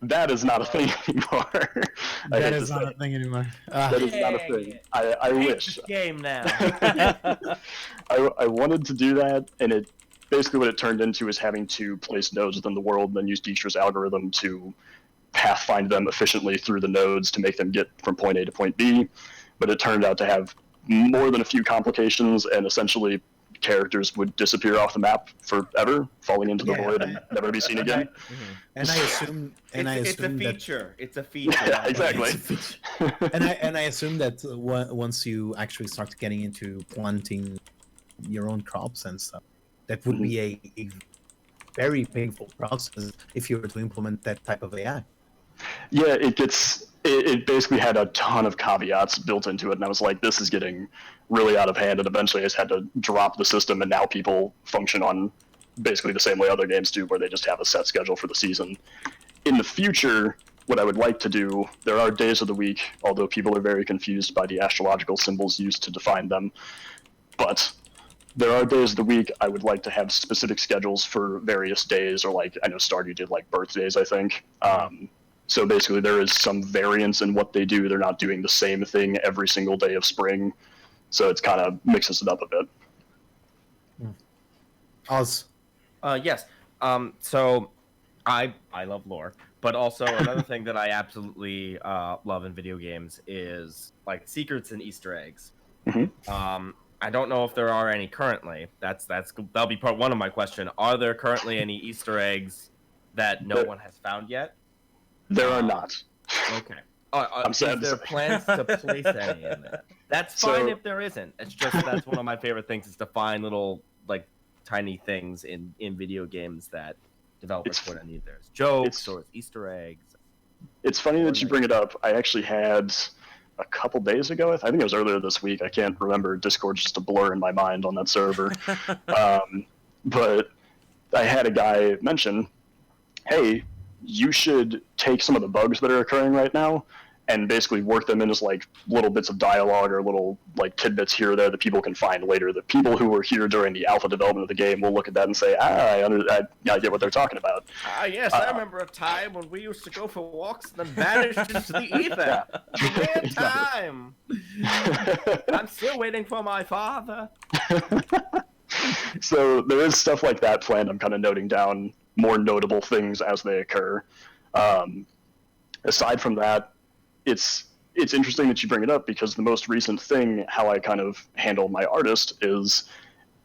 that is not a thing anymore. That is not a thing anymore. That is not a thing. I wish. Game now. I wanted to do that, and it basically what it turned into is having to place nodes within the world and then use Dijkstra's algorithm to pathfind them efficiently through the nodes to make them get from point A to point B. But it turned out to have more than a few complications, and essentially characters would disappear off the map forever, falling into the void and never be seen again. And I assume, It's a feature. It's a feature. Yeah, exactly. and I assume that once you actually start getting into planting your own crops and stuff, that would be a very painful process if you were to implement that type of AI. Yeah, it basically had a ton of caveats built into it, and I was like, this is getting really out of hand, and eventually I just had to drop the system, and now people function on basically the same way other games do, where they just have a set schedule for the season. In the future, what I would like to do, there are days of the week, although people are very confused by the astrological symbols used to define them, but there are days of the week I would like to have specific schedules for various days, or like, I know Stardew did like birthdays, I think. So basically there is some variance in what they do. They're not doing the same thing every single day of spring. So it's kind of mixes it up a bit. Oz. Yes. So I love lore, but also another thing that I absolutely love in video games is like secrets and Easter eggs. I don't know if there are any currently. That'll be part one of my question. Are there currently any Easter eggs that no one has found yet? There are not. Okay. I'm sad. Is there plans to place any in there? That's fine if there isn't. It's just that's one of my favorite things is to find little like tiny things in video games that developers put in. There's jokes or Easter eggs. It's funny that you bring it up. I actually had a couple days ago, I think it was earlier this week, I can't remember, Discord's just a blur in my mind on that server. But I had a guy mention, hey, you should take some of the bugs that are occurring right now and basically work them in as like little bits of dialogue or little like tidbits here or there that people can find later. The people who were here during the alpha development of the game will look at that and say, I get what they're talking about. Yes, I remember a time when we used to go for walks and then vanish into the ether. Weird time. I'm still waiting for my father. So there is stuff like that planned. I'm kind of noting down more notable things as they occur. Aside from that, it's interesting that you bring it up, because the most recent thing, how I kind of handle my artist is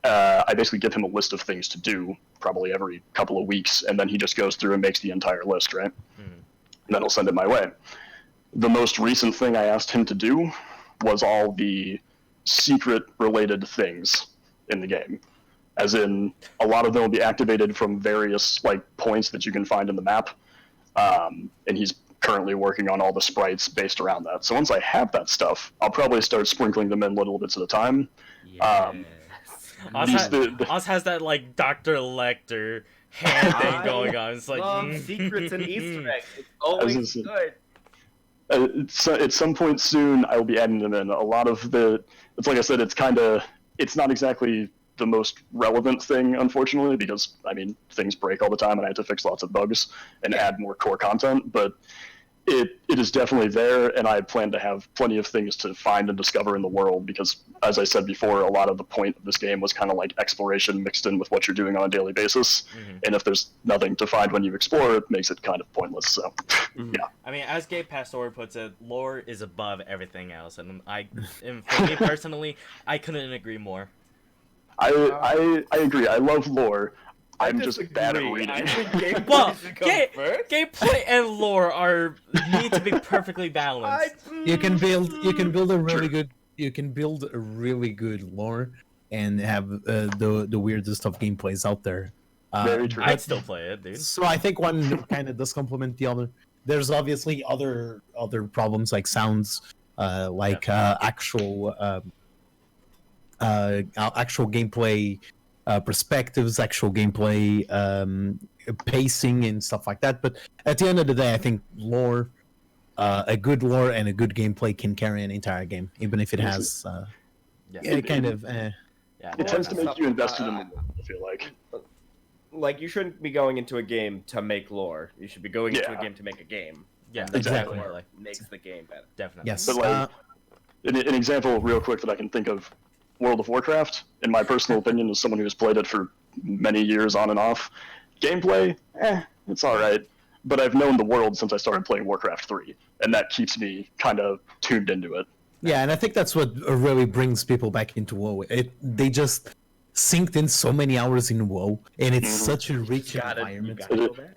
I basically give him a list of things to do probably every couple of weeks, and then he just goes through and makes the entire list, right? And then he'll send it my way. The most recent thing I asked him to do was all the secret related things in the game. As in, a lot of them will be activated from various like points that you can find in the map, and he's currently working on all the sprites based around that. So once I have that stuff, I'll probably start sprinkling them in little bits at a time. Oz has that like Dr. Lecter hand thing going on. It's like secrets and Easter eggs. It's always good. At some point soon, I will be adding them in. A lot of it's like I said, it's not exactly the most relevant thing, unfortunately, because I mean things break all the time and I have to fix lots of bugs and add more core content. But it is definitely there, and I plan to have plenty of things to find and discover in the world because, as I said before, a lot of the point of this game was kind of like exploration mixed in with what you're doing on a daily basis. And if there's nothing to find when you explore, it makes it kind of pointless. So, yeah. I mean, as Gabe Pastor puts it, lore is above everything else, and for me personally, I couldn't agree more. I agree. I love lore. I'm just disagree. bad at reading. I think gameplay Well, should come first. gameplay and lore need to be perfectly balanced. You can build a really good lore and have the weirdest of gameplays out there. Very true. I'd still play it, dude. So I think one kind of does complement the other. There's obviously other problems like sounds, actual gameplay perspectives, actual gameplay pacing and stuff like that. But at the end of the day, I think lore, a good lore and a good gameplay can carry an entire game, even if it has Yeah, kind of. yeah. It tends to make you invested in the world, I feel like. Like, you shouldn't be going into a game to make lore. You should be going into a Yeah. game to make a game. Yeah, Exactly. Lore makes the game better. Definitely. Yes. But like, an example real quick that I can think of, World of Warcraft, in my personal opinion, as someone who has played it for many years on and off, gameplay, it's alright. But I've known the world since I started playing Warcraft 3, and that keeps me kind of tuned into it. Yeah, and I think that's what really brings people back into WoW. They just synced in so many hours in WoW, and it's such a rich environment.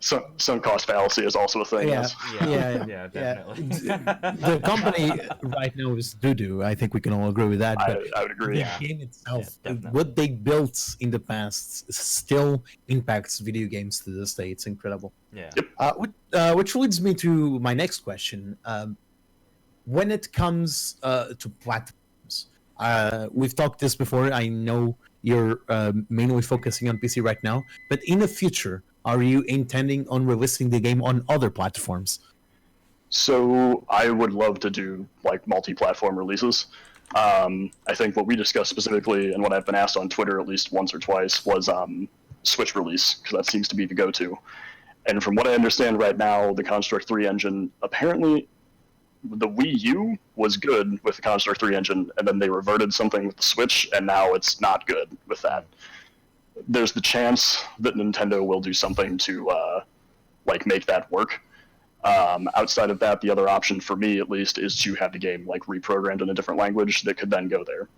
Sunk cost fallacy is also a thing. Yeah, Yes. Yeah, definitely. The company right now is doo-doo. I think we can all agree with that. But I would agree. the game itself, Yeah, definitely. what they built in the past, still impacts video games to this day. It's incredible. Yeah. Which leads me to my next question. When it comes to platforms, we've talked this before. I know you're mainly focusing on PC right now, but in the future, are you intending on releasing the game on other platforms? So I would love to do like multi-platform releases. I think what we discussed specifically, and what I've been asked on Twitter at least once or twice, was Switch release, because that seems to be the go-to. And from what I understand right now, the Construct 3 engine, apparently the Wii U was good with the Construct 3 engine, and then they reverted something with the Switch, and now it's not good with that. There's the chance that Nintendo will do something to make that work. Outside of that, the other option for me, at least, is to have the game like reprogrammed in a different language that could then go there.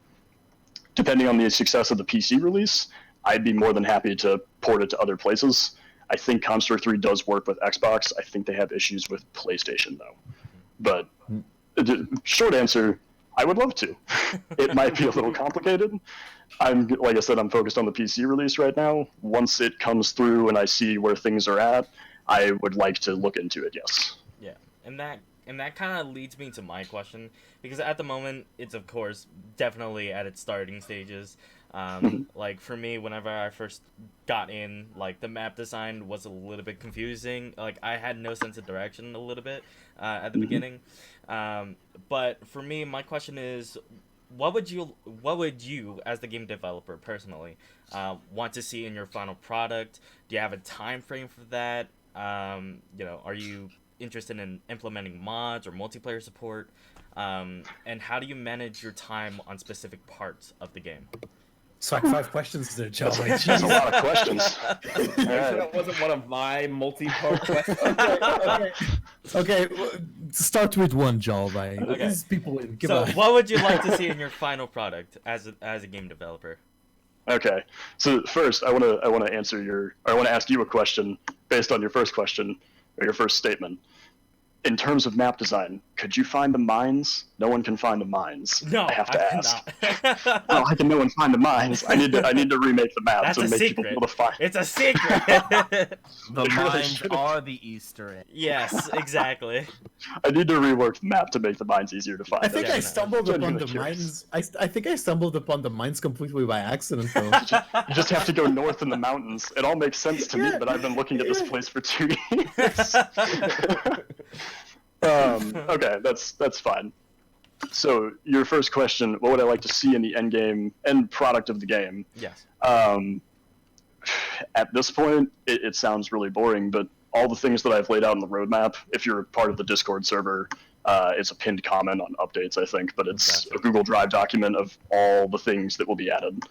Depending on the success of the PC release, I'd be more than happy to port it to other places. I think Construct 3 does work with Xbox. I think they have issues with PlayStation, though. But short answer, I would love to. It might be a little complicated. Like I said, I'm focused on the PC release right now. Once it comes through and I see where things are at, I would like to look into it, yes. Yeah, and that kind of leads me to my question, because at the moment, it's of course definitely at its starting stages. Like for me, whenever I first got in, like the map design was a little bit confusing. Like I had no sense of direction a little bit at the beginning. But for me, my question is, what would you as the game developer personally want to see in your final product? Do you have a time frame for that? Are you interested in implementing mods or multiplayer support? And how do you manage your time on specific parts of the game? It's like 5 questions there, Joe. That's a lot of questions. That wasn't one of my multi-part questions. Okay, start with one, Joel. Right? Okay. These people in. Give So, on. what would you like to see in your final product as a game developer? Okay, so first, I want to ask you a question based on your first question or your first statement. In terms of map design, could you find the mines? No one can find the mines. No, I have to ask. cannot. Oh, how can no one find the mines? I need to remake the map That's to a make people secret. be able to find. It's a secret. The They really mines should've. are the Easter egg. Yes, exactly. I need to rework the map to make the mines easier to find. I think Yeah, I no, stumbled upon genuinely the curious. mines. I think I stumbled upon the mines completely by accident, though. You just have to go north in the mountains. It all makes sense to me, but I've been looking at this place for 2 years. Okay, that's fine. So your first question, what would I like to see in the end product of the game? Yes. At this point, it sounds really boring, but all the things that I've laid out in the roadmap. If you're part of the Discord server, it's a pinned comment on updates, I think, but it's a Google Drive document of all the things that will be added.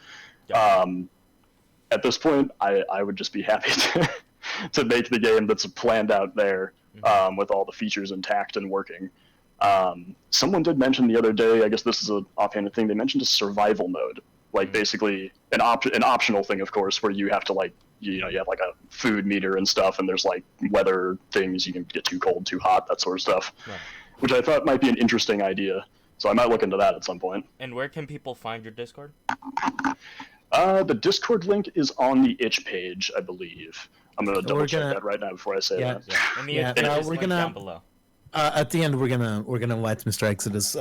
At this point, I would just be happy to make the game that's planned out there with all the features intact and working. Someone did mention the other day, I guess this is an offhanded thing, they mentioned a survival mode, like basically an optional thing, of course, where you have to like, you have like a food meter and stuff, and there's like weather things, you can get too cold, too hot, that sort of stuff, which I thought might be an interesting idea. So I might look into that at some point. And where can people find your Discord? The Discord link is on the itch page, I believe. I'm gonna double check that right now before I say that. And the itch page is linked down below. At the end, we're gonna let Mr. Exodus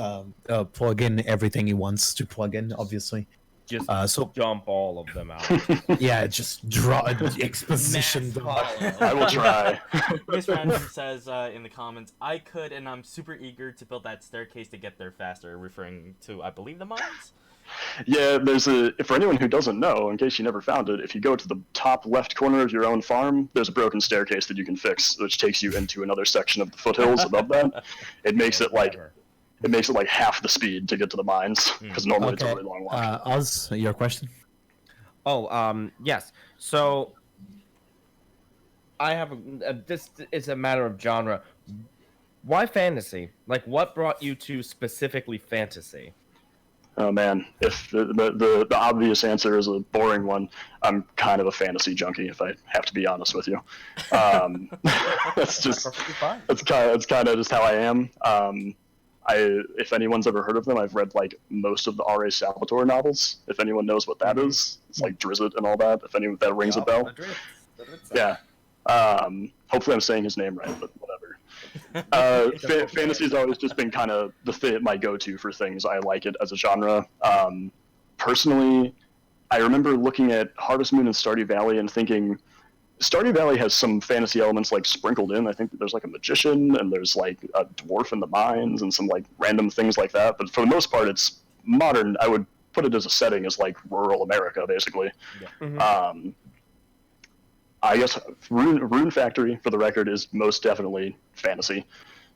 plug in everything he wants to plug in. Obviously, Just so dump all of them out. yeah, just draw exposition. I will try. Miss Random says in the comments, I could, and I'm super eager to build that staircase to get there faster, referring to, I believe, the mines? Yeah, for anyone who doesn't know, in case you never found it, if you go to the top left corner of your own farm, there's a broken staircase that you can fix, which takes you into another section of the foothills above that. It makes it like half the speed to get to the mines, because normally it's a really long walk. Oz, your question? Yes. So I have this is a matter of genre. Why fantasy? Like, what brought you to specifically fantasy? Oh man, if the obvious answer is a boring one, I'm kind of a fantasy junkie, if I have to be honest with you. That's just it's kind of just how I am. If anyone's ever heard of them, I've read like most of the R.A. Salvatore novels. If anyone knows what that is, it's like Drizzt and all that. If that rings a bell, yeah. Hopefully I'm saying his name right, but whatever. Fantasy's always just been kind of my go-to for things. I like it as a genre. Personally, I remember looking at Harvest Moon and Stardew Valley and thinking, Stardew Valley has some fantasy elements like sprinkled in. I think that there's like a magician and there's like a dwarf in the mines and some like random things like that. But for the most part, it's modern. I would put it as a setting as like rural America, basically. Yeah. I guess Rune Factory, for the record, is most definitely fantasy.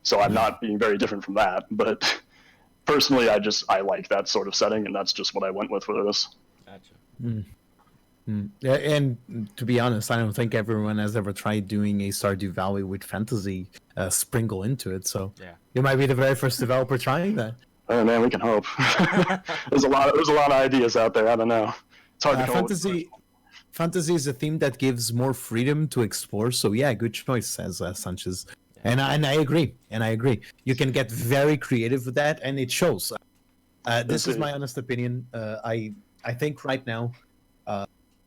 So I'm not being very different from that. But personally, I like that sort of setting, and that's just what I went with for this. Gotcha. Yeah, and to be honest, I don't think everyone has ever tried doing a Stardew Valley with fantasy sprinkle into it. So you might be the very first developer trying that. Oh man, we can hope. There's a lot of ideas out there. I don't know. It's hard to come up with. Fantasy is a theme that gives more freedom to explore. So yeah, good choice, says Sanchez. And I agree. You can get very creative with that, and it shows. This is my honest opinion. I think right now,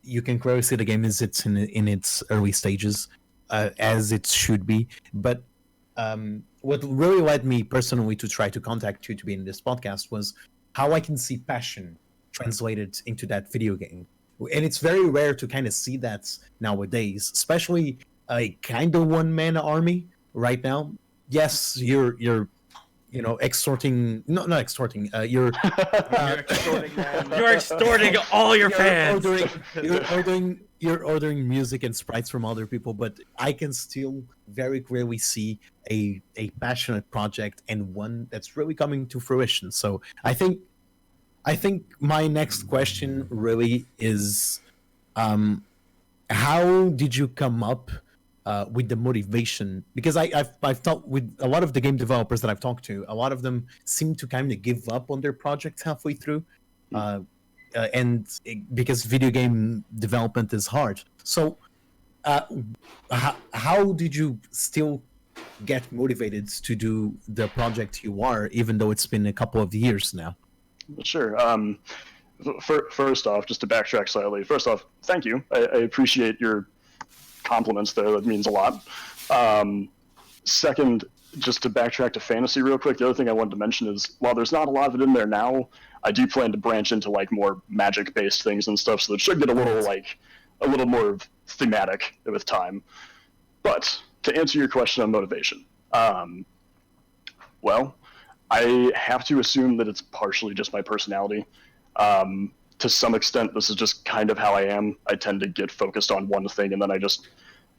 you can clearly see the game is in its early stages, as it should be. But what really led me personally to try to contact you to be in this podcast was how I can see passion translated into that video game. And it's very rare to kind of see that nowadays, especially a kind of one-man army right now. Yes, you're extorting. No, not extorting. You're extorting them. You're extorting all your fans. You're ordering music and sprites from other people, but I can still very clearly see a passionate project and one that's really coming to fruition. So I think my next question really is, how did you come up with the motivation? Because I've talked with a lot of the game developers that I've talked to. A lot of them seem to kind of give up on their projects halfway through, because video game development is hard. So, how did you still get motivated to do the project you are, even though it's been a couple of years now? Sure. First off, just to backtrack slightly, thank you. I appreciate your compliments there. That means a lot. Second, just to backtrack to fantasy real quick, the other thing I wanted to mention is, while there's not a lot of it in there now, I do plan to branch into like more magic-based things and stuff, so it should get a little more thematic with time. But to answer your question on motivation, well, I have to assume that it's partially just my personality. To some extent, this is just kind of how I am. I tend to get focused on one thing, and then I just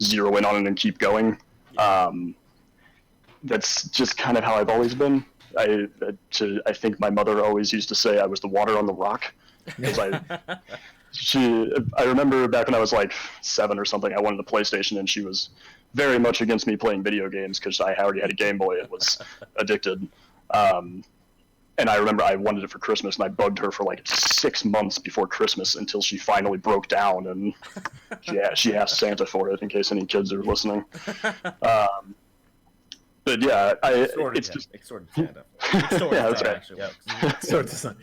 zero in on it and keep going. That's just kind of how I've always been. I think my mother always used to say I was the water on the rock, because I remember back when I was like 7 or something, I wanted a PlayStation, and she was very much against me playing video games because I already had a Game Boy and was addicted. And I remember I wanted it for Christmas, and I bugged her for like 6 months before Christmas until she finally broke down, and she asked Santa for it, in case any kids are listening. But yeah, it's just Santa. Yeah, that's right. Actually, Sort of son.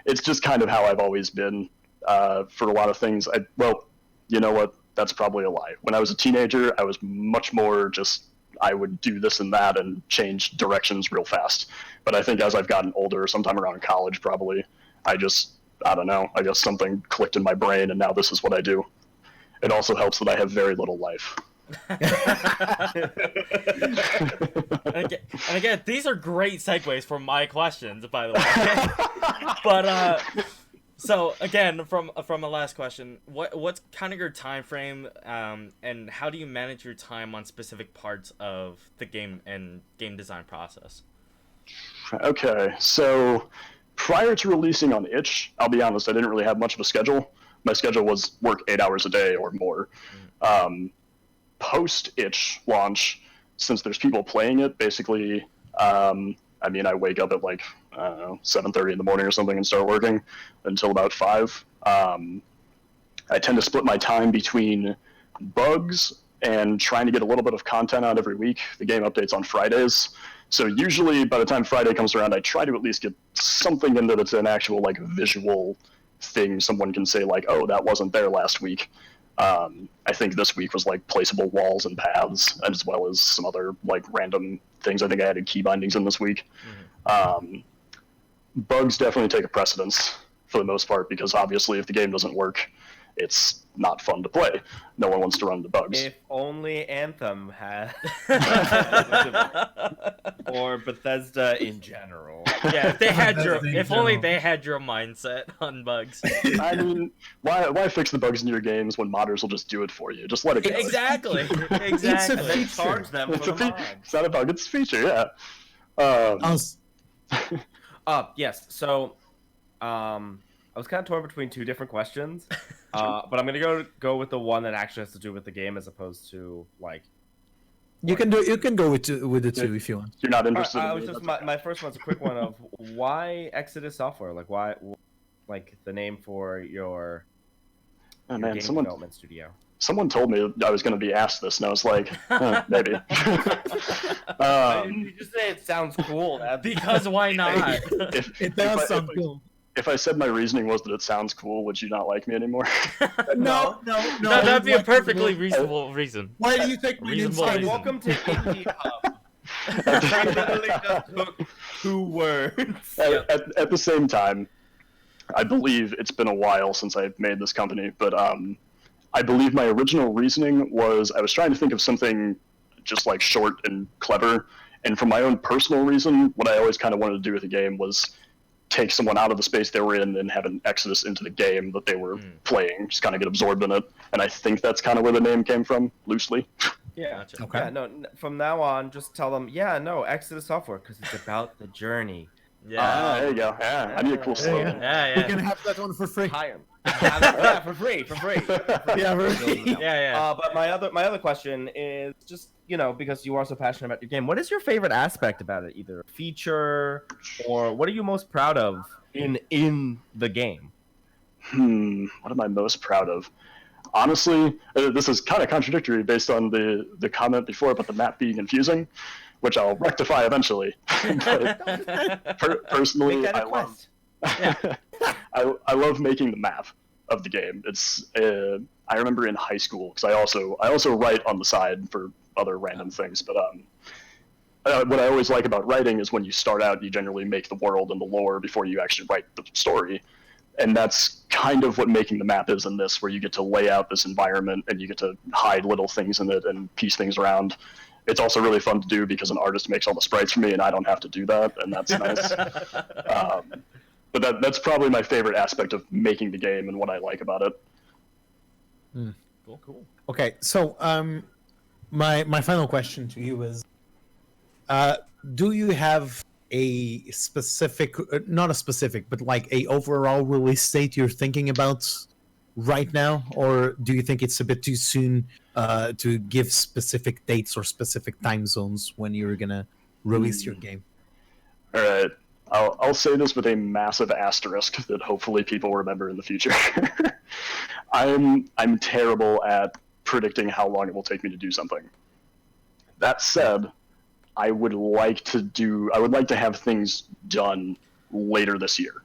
It's just kind of how I've always been for a lot of things. Well, you know what? That's probably a lie. When I was a teenager, I was much more just, I would do this and that and change directions real fast. But I think as I've gotten older, sometime around college probably, I don't know, I guess something clicked in my brain, and now this is what I do. It also helps that I have very little life. And again, these are great segues for my questions, by the way. But so again, from a last question, what's kind of your time frame, and how do you manage your time on specific parts of the game and game design process? Okay, so prior to releasing on itch, I'll be honest, I didn't really have much of a schedule. My schedule was work 8 hours a day or more. Post-itch launch, since there's people playing it, basically, I wake up at like, I don't know, 7:30 in the morning or something and start working until about 5. I tend to split my time between bugs and trying to get a little bit of content out every week. The game updates on Fridays. So usually by the time Friday comes around, I try to at least get something in there that's an actual like visual thing someone can say like, oh, that wasn't there last week. I think this week was like placeable walls and paths, as well as some other like random things. I think I added key bindings in this week. Bugs definitely take a precedence for the most part, because obviously if the game doesn't work, it's not fun to play. No one wants to run into bugs. If only Anthem had, or Bethesda in general. Yeah, if they had if only they had your mindset on bugs. I mean, why fix the bugs in your games when modders will just do it for you? Just let it go. Exactly. It's a And then feature. charge them for the mods. It's not a bug, it's a feature, yeah. Yes. So, I was kind of torn between two different questions, but I'm gonna go with the one that actually has to do with the game as opposed to like. You can go with the two if you want. You're not interested I in was me, just that's my first one's a quick one of why Exodus Software, like why, like the name for your oh, game man, development studio. someone told me I was going to be asked this, and I was like, maybe. You just say it sounds cool. Because why not? It does sound cool. If I said my reasoning was that it sounds cool, would you not like me anymore? No. That'd be a perfectly reasonable reason. Why do you think my name's Reasonable Hey, reason. welcome to IndieHub. I literally just took 2 words. At the same time, I believe it's been a while since I've made this company, but I believe my original reasoning was I was trying to think of something just like short and clever, and for my own personal reason, what I always kind of wanted to do with the game was take someone out of the space they were in and have an exodus into the game that they were playing, just kind of get absorbed in it. And I think that's kind of where the name came from, loosely. Yeah. Gotcha. Okay. Yeah, no, from now on, just tell them, Exodus Software, because it's about the journey. Yeah. There you go. Yeah, I need a cool slogan. Yeah. We can have that one for free. Hire 'em. Yeah, for free. Yeah, for free. Yeah. But my other question is just, because you are so passionate about your game, what is your favorite aspect about it? Either a feature or what are you most proud of in the game? What am I most proud of? Honestly, this is kind of contradictory based on the comment before about the map being confusing, which I'll rectify eventually. But personally, Make that I a love quest. I love making the map of the game. It's I remember in high school, because I also write on the side for other random things, but what I always like about writing is when you start out, you generally make the world and the lore before you actually write the story. And that's kind of what making the map is in this, where you get to lay out this environment and you get to hide little things in it and piece things around. It's also really fun to do because an artist makes all the sprites for me and I don't have to do that, and that's nice. But that's probably my favorite aspect of making the game and what I like about it. Cool. Okay, so my final question to you is, do you have a specific, not a specific, but like a overall release date you're thinking about right now, or do you think it's a bit too soon to give specific dates or specific time zones when you're gonna release your game? All right. I'll say this with a massive asterisk that hopefully people remember in the future. I'm terrible at predicting how long it will take me to do something. That said, I would like to have things done later this year.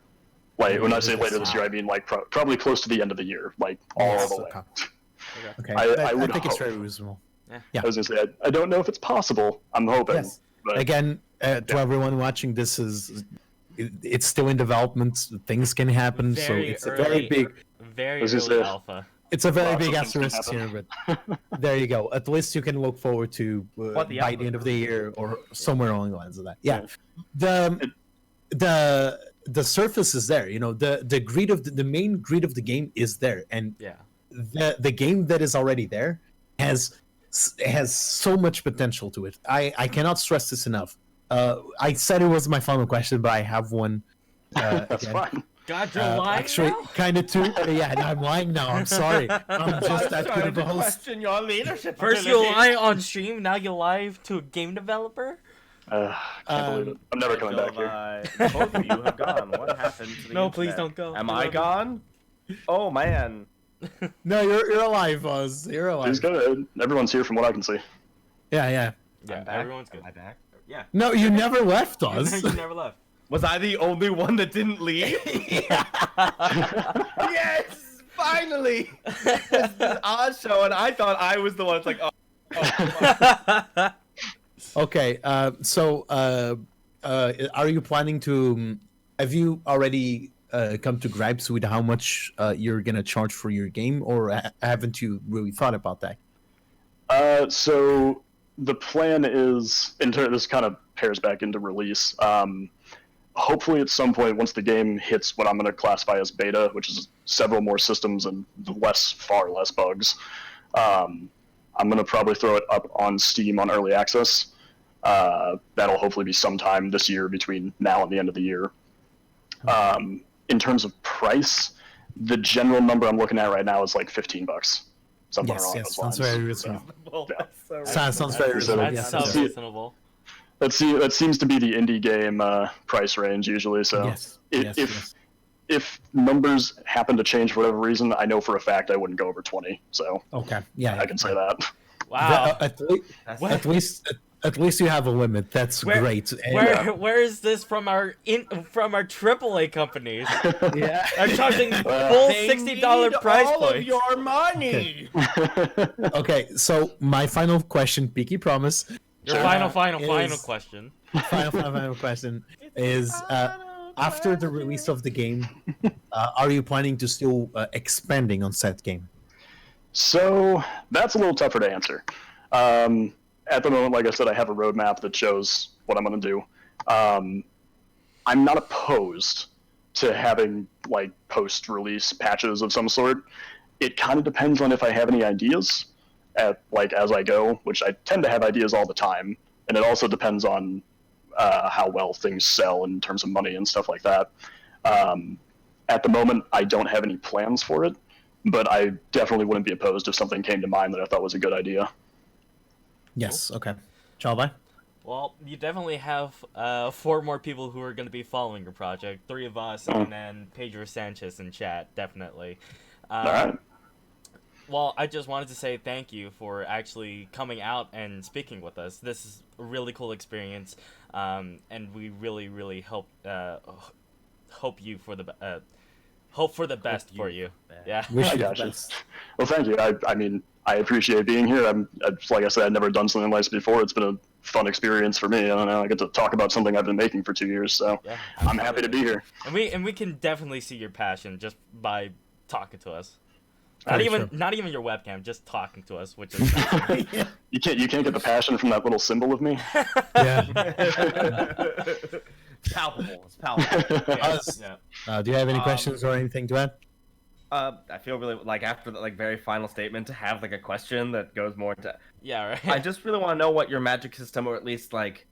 Like when I say later this year, I mean like probably close to the end of the year, like all the way. Okay, I would think it's hope. very reasonable. I was gonna say I don't know if it's possible. I'm hoping. Yes. But Again, to everyone watching, it's still in development. Things can happen, so Very it's a early- very big. Very Was this early it? alpha. It's a very Lots big of things can asterisk here, happen. but there you go. At least you can look forward to What the by outlook the end of the year or somewhere along the lines of that. Yeah, Yeah. the surface is there. You know, the main grid of the game is there, and Yeah. the game that is already there has so much potential to it. I cannot stress this enough. I said it was my final question, but I have one. That's again. fine. God, you're lying Actually, now? kind of too. Yeah, I'm lying now. I'm sorry. I'm just that good of a host. question your leadership. First you lie on stream, now you lie to a game developer? Can't believe it. I'm never coming back here. Both of you have gone. What happened to the No, internet? please don't go. Am I I love you. gone? Oh man. No, you're alive, Oz. You're alive. He's good. Everyone's here from what I can see. Yeah. Yeah, I'm back. everyone's good. Am I back? Yeah. No, you never left, Oz. You never left. Was I the only one that didn't leave? Yes! Finally! It's an odd show, and I thought I was the one. It's like, Okay. So, are you planning to? Have you already come to gripes with how much you're gonna charge for your game, or haven't you really thought about that? So the plan is, this kind of pairs back into release. Hopefully at some point, once the game hits what I'm going to classify as beta, which is several more systems and far less bugs, I'm going to probably throw it up on Steam on early access. That'll hopefully be sometime this year between now and the end of the year. In terms of price, the general number I'm looking at right now is like $15. Something Yes, along yes, those sounds lines. very reasonable. well, that's so Sounds very reasonable. That's Yes, so yes. reasonable. That seems to be the indie game price range usually. So Yes, if yes. if numbers happen to change for whatever reason, I know for a fact I wouldn't go over 20. So Okay. Yeah. I can say that. Wow. At least you have a limit. That's Where- great. And, Where is this from our AAA companies? yeah. Are charging full They $60 need price all of points. your money. Okay. So my final question, Peaky Promise. Your Sure. final Is- question. Final question is after the release of the game, are you planning to still expanding on said game? So that's a little tougher to answer. At the moment, like I said, I have a roadmap that shows what I'm going to do. I'm not opposed to having like post-release patches of some sort. It kind of depends on if I have any ideas as I go, which I tend to have ideas all the time, and it also depends on how well things sell in terms of money and stuff like that. At the moment, I don't have any plans for it, but I definitely wouldn't be opposed if something came to mind that I thought was a good idea. Yes. Okay. Chalbai? Well, you definitely have 4 more people who are going to be following your project. 3 of us, and then Pedro Sanchez in chat, definitely. All right. Well, I just wanted to say thank you for actually coming out and speaking with us. This is a really cool experience, and we really, really hope you for the hope for the best for you. Yeah. Wish I you the gotcha. best. Well, thank you. I mean, I appreciate being here. Like I said, I've never done something like this before. It's been a fun experience for me. I don't know. I get to talk about something I've been making for 2 years, so Yeah, I'm happy to be here. And we can definitely see your passion just by talking to us. Very true. Not even your webcam, just talking to us, which is nice. You can't get the passion from that little symbol of me. Yeah. Palpable. It's palpable. Oz, yeah. do you have any questions or anything to add? I feel really like after the very final statement to have like a question that goes more into. Yeah, right. I just really want to know what your magic system, or at least like,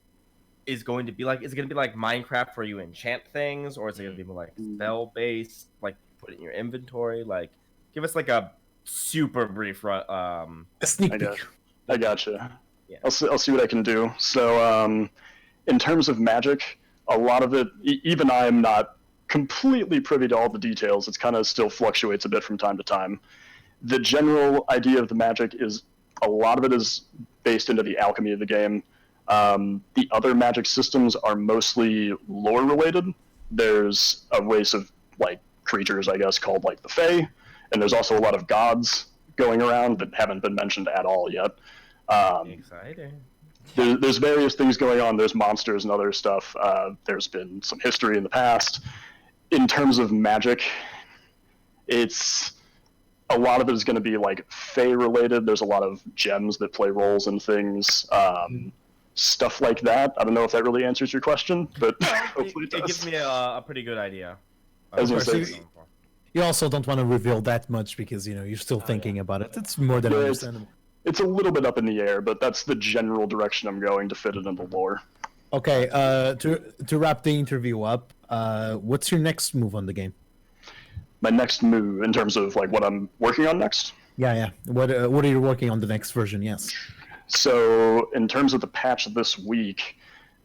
is going to be like. Is it going to be like Minecraft where you enchant things, or is it going to be more like spell based, like put it in your inventory? Like, give us like a super brief. A sneak peek. I gotcha. Yeah. I'll see what I can do. So, in terms of magic, a lot of it, even I am not completely privy to all the details. It's kind of still fluctuates a bit from time to time. The general idea of the magic is a lot of it is based into the alchemy of the game. The other magic systems are mostly lore related. There's a race of like creatures, I guess, called like the Fae, and there's also a lot of gods going around that haven't been mentioned at all yet. Exciting. There's various things going on. There's monsters and other stuff. There's been some history in the past. In terms of magic, it's a lot of it is going to be like Fae related. There's a lot of gems that play roles in things, stuff like that. I don't know if that really answers your question, but hopefully it does. It gives me a pretty good idea. As you say, You also don't want to reveal that much because you're still thinking about it. It's more than understandable. It's a little bit up in the air, but that's the general direction I'm going to fit it into lore. Okay, to wrap the interview up, what's your next move on the game? My next move, in terms of like what I'm working on next? Yeah. What are you working on the next version? Yes. So, in terms of the patch this week,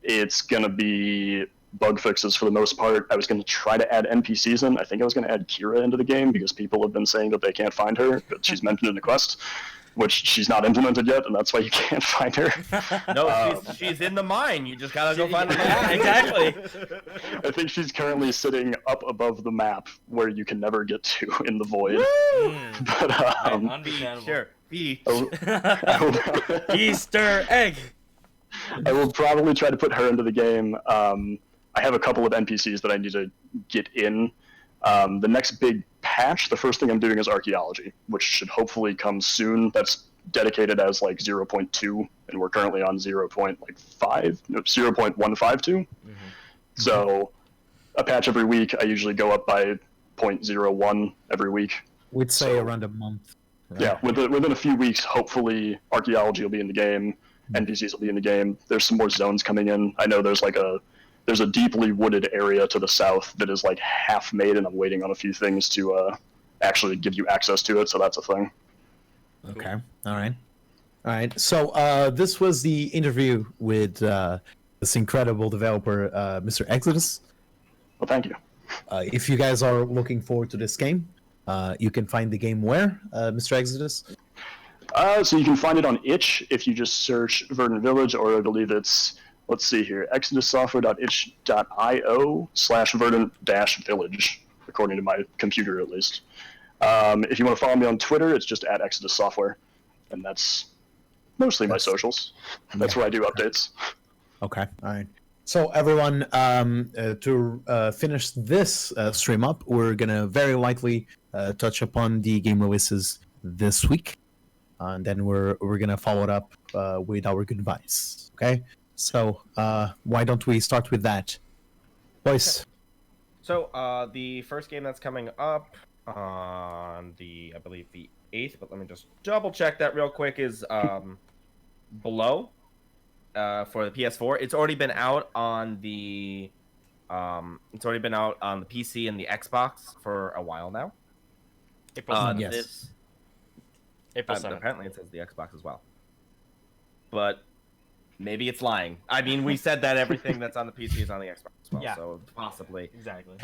it's going to be bug fixes for the most part. I was going to try to add NPCs in. I think I was going to add Kira into the game because people have been saying that they can't find her, but she's mentioned in the quest, which she's not implemented yet, and that's why you can't find her. No, she's in the mine. You just gotta go find her. Yeah, exactly. I think she's currently sitting up above the map where you can never get to in the void. But Understandable. Sure. Easter egg. I will probably try to put her into the game. I have a couple of NPCs that I need to get in. The next big patch, the first thing I'm doing is archaeology, which should hopefully come soon. That's dedicated as like 0.2, and we're currently on 0.152. So a patch every week. I usually go up by 0.01 every week. We'd say around a month. Right? Yeah, within a few weeks, hopefully archaeology will be in the game. NPCs will be in the game. There's some more zones coming in. I know there's a deeply wooded area to the south that is like half made, and I'm waiting on a few things to actually give you access to it, so that's a thing. Okay. All right. So this was the interview with this incredible developer, Mr. Exodus. Well, thank you. If you guys are looking forward to this game, you can find the game where, Mr. Exodus? So you can find it on itch if you just search Verdant Village, or I believe it's, let's see here, exodussoftware.itch.io/verdant-village, according to my computer at least. If you want to follow me on Twitter, it's just @ExodusSoftware, and that's mostly my socials. That's where I do updates. Okay, all right. So everyone, to finish this stream up, we're gonna very likely touch upon the game releases this week, and then we're gonna follow it up with our goodbyes. Okay. So why don't we start with that, boys? So the first game that's coming up on I believe the 8th, but let me just double check that real quick, is Below for the PS4. It's already been out on the PC and the Xbox for a while now. April 7th. Yes. April 7th. Apparently it says the Xbox as well. But maybe it's lying. I mean, we said that everything that's on the PC is on the Xbox as well, Yeah. so possibly. Exactly.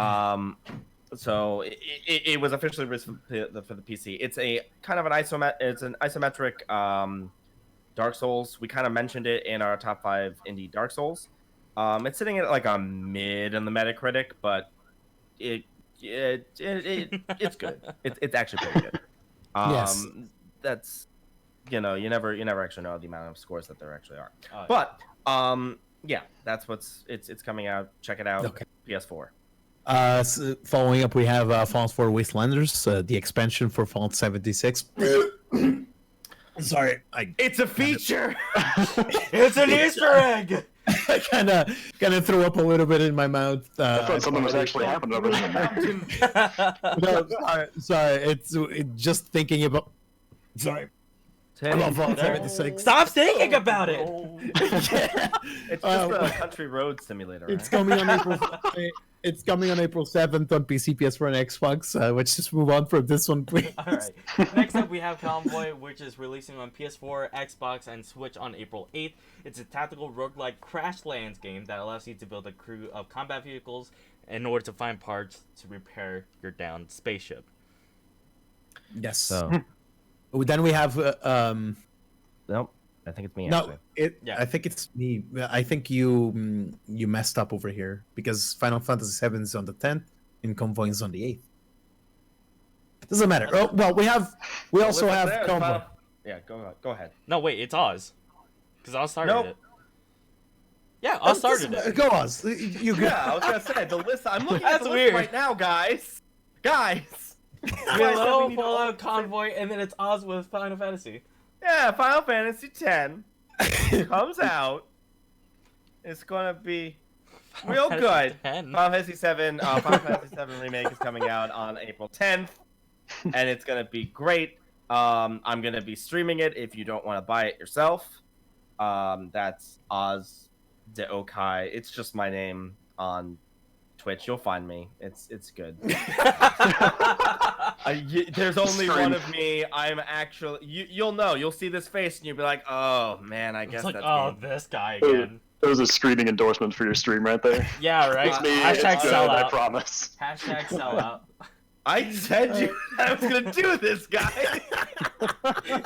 So it was officially released for the PC. It's a kind of an isometric Dark Souls. We kind of mentioned it in our top 5 indie Dark Souls. It's sitting at like a mid on the Metacritic, but it's good. It's actually pretty good. Yes. That's you never actually know the amount of scores that there actually are. Oh, But yeah, that's it's coming out. Check it out. Okay. PS4. So following up, we have Fallout 4 Wastelanders, the expansion for Fallout 76. Sorry, It's a feature. It's an Easter egg. I kind of threw up a little bit in my mouth. I thought something was actually happening over there. No, sorry. It's just thinking about. Sorry. About Fallout 76. Stop thinking about it. It's just a country road simulator. Right? It's coming on April. It's coming on April 7th on PC, PS4, and Xbox. Let's just move on from this one, please. All right. Next up, we have Convoy, which is releasing on PS4, Xbox, and Switch on April 8th. It's a tactical roguelike Crash Lands game that allows you to build a crew of combat vehicles in order to find parts to repair your downed spaceship. Yes. So, Then we have. nope. I think it's me. No, Actually. I think it's me. I think you messed up over here because Final Fantasy VII is on the 10th and Convoy is on the 8th. Doesn't matter. Oh, well, we also have Convoy. Yeah, go ahead. No, wait, it's Oz. Because Oz started Nope. it. Yeah, Oz started it. Go Oz. Yeah, I was gonna say the list. I'm looking at That's the weird. list right now, guys. Guys. Below Fallout Convoy, and then it's Oz with Final Fantasy. Yeah, Final Fantasy X comes out. It's gonna be real Fantasy good. 10. Final Fantasy 7, Final Fantasy 7 remake is coming out on April 10th, and it's gonna be great. I'm gonna be streaming it if you don't want to buy it yourself. That's Oz de Okai. It's just my name on Twitch. You'll find me. It's good. There's only one of me. I'm actually. You'll know. You'll see this face and you'll be like, "Oh man, I guess It's like, that's oh, me." this guy again. That was a screaming endorsement for your stream right there. Yeah, right? It's me. Hashtag It's good, sellout. I promise. Hashtag sellout. I said you. I was gonna do this, guy. You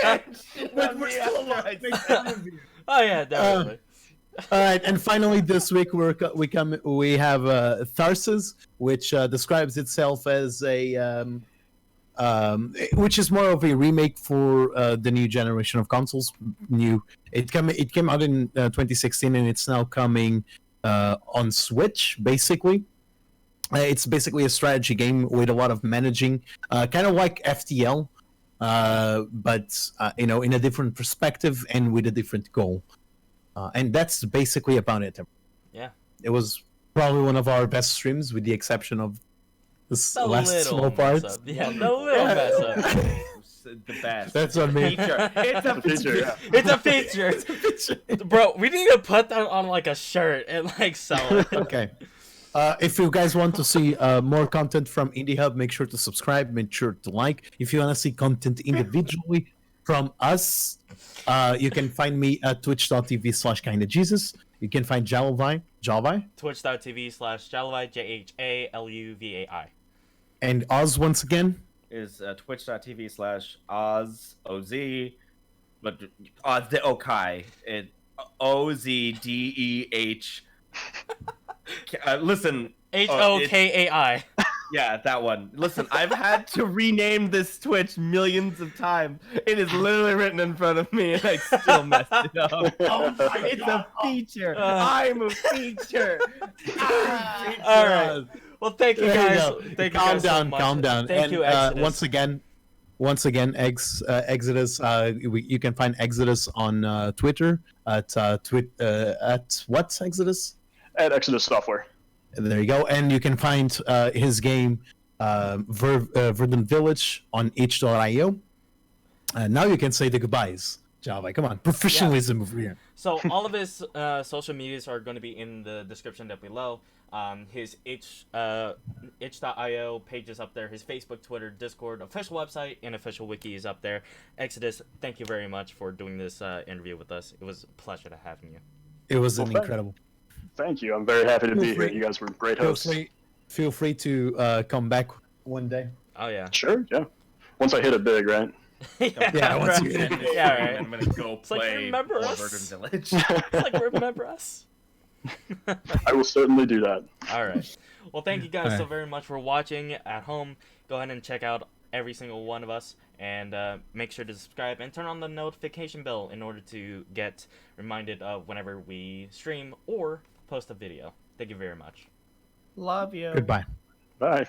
can't. shit on me after I said- Oh, yeah, definitely. All right, and finally this week we have Tharsis, which describes itself as a which is more of a remake for the new generation of consoles. It came out in 2016 and it's now coming on Switch. Basically, it's basically a strategy game with a lot of managing, kind of like FTL, but in a different perspective and with a different goal. And that's basically about it. Yeah. It was probably one of our best streams, with the exception of this The last little small part. mess up. Yeah, the little mess up. The best. That's what I mean. Feature. It's a Feature, yeah. It's a feature. Bro, we need to put that on like a shirt and like sell it. Okay. If you guys want to see more content from IndieHub, make sure to subscribe. Make sure to like. If you want to see content individually from us, you can find me at twitch.tv/kindajesus. You can find Jalvai, Twitch.tv/Jaluvai, JHALUVAI. and Oz once again. Is twitch.tv/Oz, OZ, but Oz de Okai. It OZDEH. Listen. HOKAI. Yeah, that one. Listen, I've had to rename this Twitch millions of times. It is literally written in front of me, and I still messed it up. It's a feature. I'm a feature. All right. Well, thank you There you guys. go. Thank you Calm guys so down, much. calm down. Thank And you, Exodus. once again, Exodus. You can find Exodus on Twitter at what's Exodus? At Exodus Software. There you go. And you can find his game Verdant Village on itch.io. Now you can say the goodbyes, Java. Come on, professionalism over here. So all of his social medias are going to be in the description down below. His itch.io page is up there. His Facebook, Twitter, Discord, official website, and official wiki is up there. Exodus, thank you very much for doing this interview with us. It was a pleasure to having you. It was Well, incredible. Thank you. I'm very happy to be Feel here. free- You guys were great Feel hosts. feel free to come back one day. Oh, yeah. Sure, yeah. Once I hit it big, right? Yeah, once you right. get Yeah, right. I'm gonna go It's like, play remember us? Verdant Village. It's like, remember us? I will certainly do that. All right. Well, thank you guys so Alright. very much for watching at home. Go ahead and check out every single one of us, and make sure to subscribe and turn on the notification bell in order to get reminded of whenever we stream or post a video. Thank you very much. Love you. Goodbye. Bye.